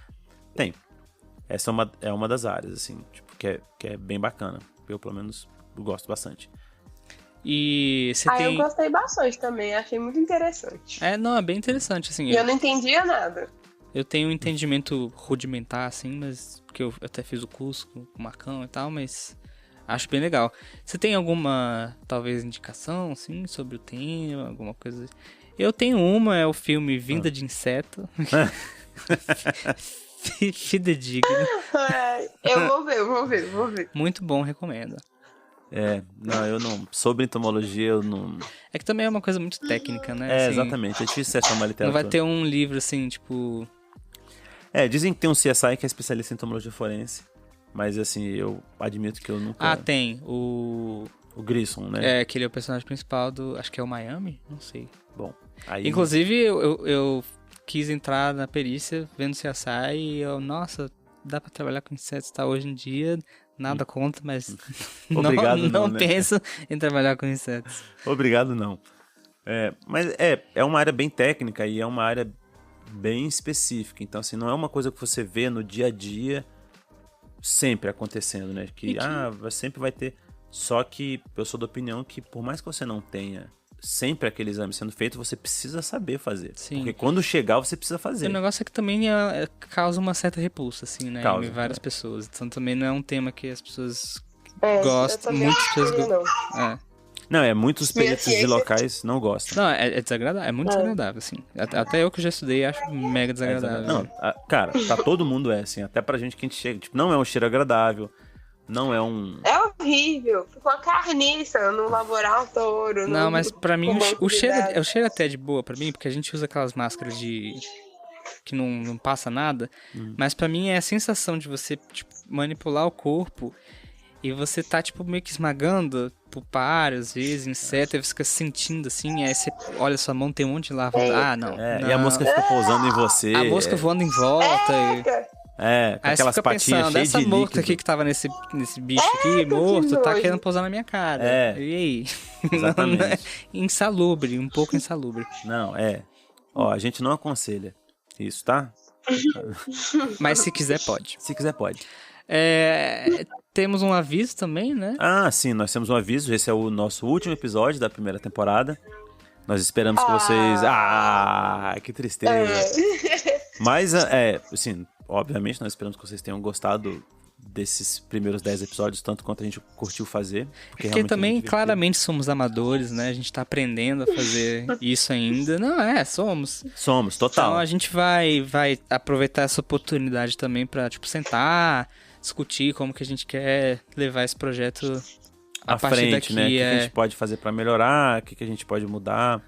Tem. Essa é uma das áreas, assim, tipo, que é bem bacana. Eu, pelo menos, gosto bastante. E você tem... eu gostei bastante também, achei muito interessante. É bem interessante, assim. E eu não entendia nada. Eu tenho um entendimento rudimentar, assim, mas... Porque eu até fiz o curso com o Marcão e tal, mas... Acho bem legal. Você tem alguma, talvez, indicação, assim, sobre o tema? Alguma coisa... Eu tenho uma, é o filme Vinda de Inseto. Fidedigno. Eu vou ver. Muito bom, recomendo. Eu não... Sobre entomologia, eu não... É que também é uma coisa muito técnica, né? Assim, exatamente. É difícil achar uma literatura. Não vai ter um livro, assim, tipo... Dizem que tem um CSI que é especialista em entomologia forense. Mas, assim, eu admito que eu nunca... tem. O Grissom, né? Que ele é o personagem principal do... Acho que é o Miami? Não sei. Bom, aí... Inclusive, eu quis entrar na perícia vendo CSI e nossa, dá pra trabalhar com insetos, tá? Hoje em dia... Nada contra, mas Obrigado, não né? penso em trabalhar com insetos. Obrigado, não. Mas é uma área bem técnica e é uma área bem específica. Então, assim, não é uma coisa que você vê no dia a dia sempre acontecendo, né? Sempre vai ter. Só que eu sou da opinião que por mais que você não tenha sempre aquele exame sendo feito, você precisa saber fazer. Sim. Porque quando chegar, você precisa fazer. O negócio é que também causa uma certa repulsa, assim, né? Em várias pessoas. Então também não é um tema que as pessoas gostam. Muitas pessoas gostam. Não, muitos peritos de locais não gostam. Não, é desagradável. É muito desagradável, assim. Até eu que já estudei acho mega desagradável. Não, cara, todo mundo assim. Até pra gente que a gente chega. Tipo, não é um cheiro agradável. Não é um... É horrível. Ficou a carniça no laboratório. Não, mas pra mim o cheiro até é de boa pra mim, porque a gente usa aquelas máscaras que não passa nada. Mas pra mim é a sensação de você, tipo, manipular o corpo e você tá, tipo, meio que esmagando pulpário, às vezes, inseto, aí você fica sentindo assim, aí você olha sua mão, tem um monte de lava. Não. E a mosca fica pousando em você. A mosca voando em volta. Com aquelas patinhas cheias de essa mosca aqui que tava nesse bicho aqui, morto, tá querendo pousar na minha cara. E aí? Exatamente. Não, insalubre, um pouco insalubre. Não, Ó, a gente não aconselha isso, tá? Mas se quiser, pode. Se quiser, pode. Temos um aviso também, né? Sim, nós temos um aviso. Esse é o nosso último episódio da primeira temporada. Nós esperamos que vocês... que tristeza. Mas, assim... Obviamente, nós esperamos que vocês tenham gostado desses primeiros 10 episódios, tanto quanto a gente curtiu fazer. Porque também, claramente, somos amadores, né? A gente tá aprendendo a fazer isso ainda. Não, somos. Somos, total. Então, a gente vai aproveitar essa oportunidade também pra, tipo, sentar, discutir como que a gente quer levar esse projeto a partir frente, daqui. Né? O que a gente pode fazer pra melhorar, o que a gente pode mudar.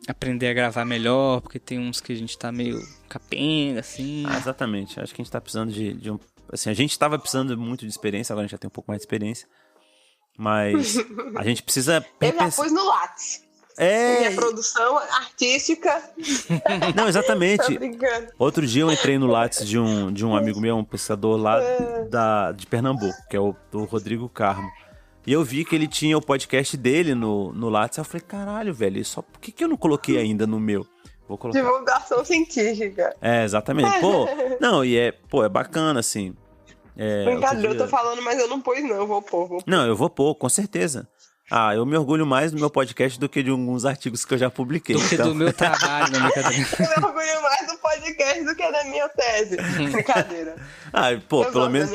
Aprender a gravar melhor, porque tem uns que a gente tá meio capenga, assim. Exatamente. Acho que a gente tá precisando de um... Assim, a gente tava precisando muito de experiência, agora a gente já tem um pouco mais de experiência. Mas a gente precisa... Eu já pus no Lattes. Minha produção artística. Não, exatamente. Tô brincando. Outro dia eu entrei no Lattes de um amigo meu, um pesquisador lá de Pernambuco, que é o Rodrigo Carmo. E eu vi que ele tinha o podcast dele no Lattes. Eu falei, caralho, velho, por que eu não coloquei ainda no meu? Vou colocar. Divulgação científica. Exatamente. É bacana, assim. Brincadeira, eu tô falando, mas eu não pus não, eu vou pôr. Não, eu vou pôr, com certeza. Eu me orgulho mais do meu podcast do que de alguns artigos que eu já publiquei. Do que do meu trabalho, na brincadeira. Eu me orgulho mais do podcast do que da minha tese. Brincadeira. Pelo menos...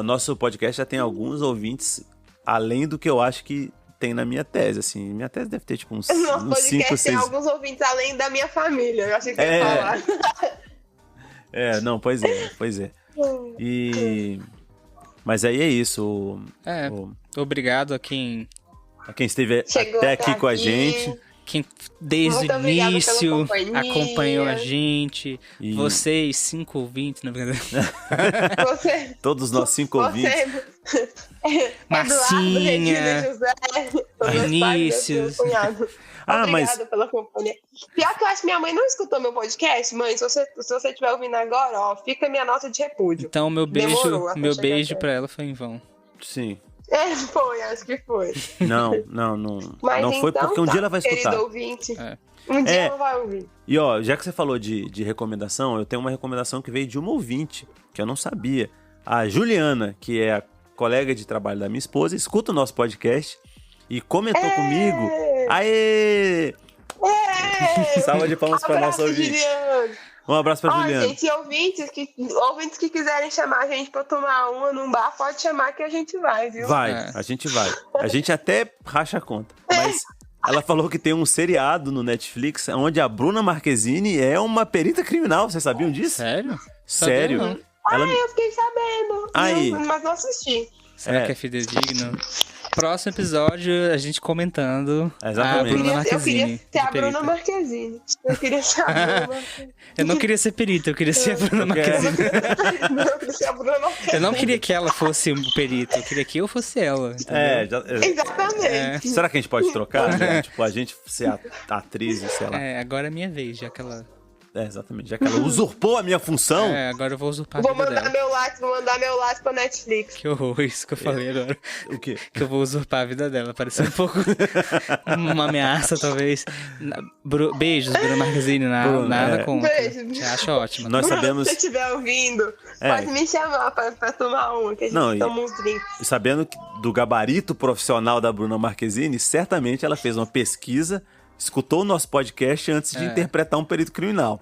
Nosso podcast já tem alguns ouvintes... Além do que eu acho que tem na minha tese, assim. Minha tese deve ter, tipo, uns 5, 6... tem alguns ouvintes além da minha família. Eu achei que você ia falar. Não, pois é. Mas aí é isso. Obrigado a quem esteve até aqui com a gente. Quem desde o início acompanhou a gente. Vocês, 5 ouvintes, na verdade. Todos nós 5 ouvintes. Marcinha, Vinícius. Obrigada pela companhia. Pior que eu acho que minha mãe não escutou meu podcast. Mãe, se você estiver ouvindo agora, ó, fica a minha nota de repúdio. Então meu beijo pra ela foi em vão. Sim. Foi, acho que foi. Não foi então, porque um dia ela vai escutar. Querido ouvinte, um dia ela vai ouvir. E ó, já que você falou de recomendação, eu tenho uma recomendação que veio de uma ouvinte, que eu não sabia. A Juliana, que é a colega de trabalho da minha esposa, escuta o nosso podcast e comentou comigo. Aê! Salva de palmas para nossa ouvinte. Juliana. Um abraço pra Juliana. Gente, ouvintes que quiserem chamar a gente pra tomar uma num bar, pode chamar que a gente vai, viu? A gente vai. A gente até racha a conta. Mas ela falou que tem um seriado no Netflix onde a Bruna Marquezine é uma perita criminal. Vocês sabiam disso? Sério? Sério. Eu fiquei sabendo. Aí. Mas não assisti. Será que é fidedigno? Próximo episódio, a gente comentando Exatamente. a Bruna Marquezine. Eu queria ser a Bruna Marquezine. Eu queria ser a Bruna Marquezine. Eu não queria ser perita, eu queria ser a Bruna Marquezine. Eu queria ser a Bruna Marquezine. Eu não queria que ela fosse um perito, eu queria que eu fosse ela. Exatamente. Será que a gente pode trocar? Né? Tipo, a gente ser a atriz e sei lá. Agora é minha vez, já que ela... Exatamente. Já que ela usurpou a minha função. Agora eu vou usurpar a vida dela. Vou mandar meu lápis pra Netflix. Que horror, isso que eu falei agora. O quê? Que eu vou usurpar a vida dela. Pareceu um pouco uma ameaça, talvez. Beijos, Bruna Marquezine. Nada contra. Beijo. Te acho ótima. Nós sabemos... Se você estiver ouvindo, pode me chamar pra tomar uma, que a gente toma uns drinks. Sabendo do gabarito profissional da Bruna Marquezine, certamente ela fez uma pesquisa, escutou o nosso podcast antes de interpretar um perito criminal.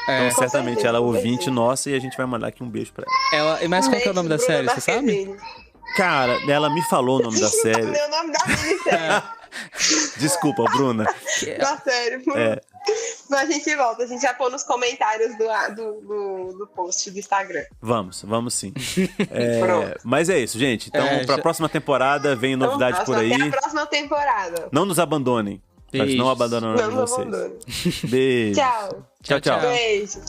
Então, certamente, ela é ouvinte nossa e a gente vai mandar aqui um beijo pra ela. Mas qual que é o nome da série, você sabe? Cara, ela me falou o nome da série. Meu nome da série. Desculpa, Bruna. Da série. Mas a gente volta, a gente vai pôr nos comentários do post do Instagram. Vamos sim. Mas é isso, gente. Então, pra próxima temporada, vem novidade por aí. Até a próxima temporada. Não nos abandonem. Nós não abandonamos vocês. Beijo. Tchau. Tchau. Beijo.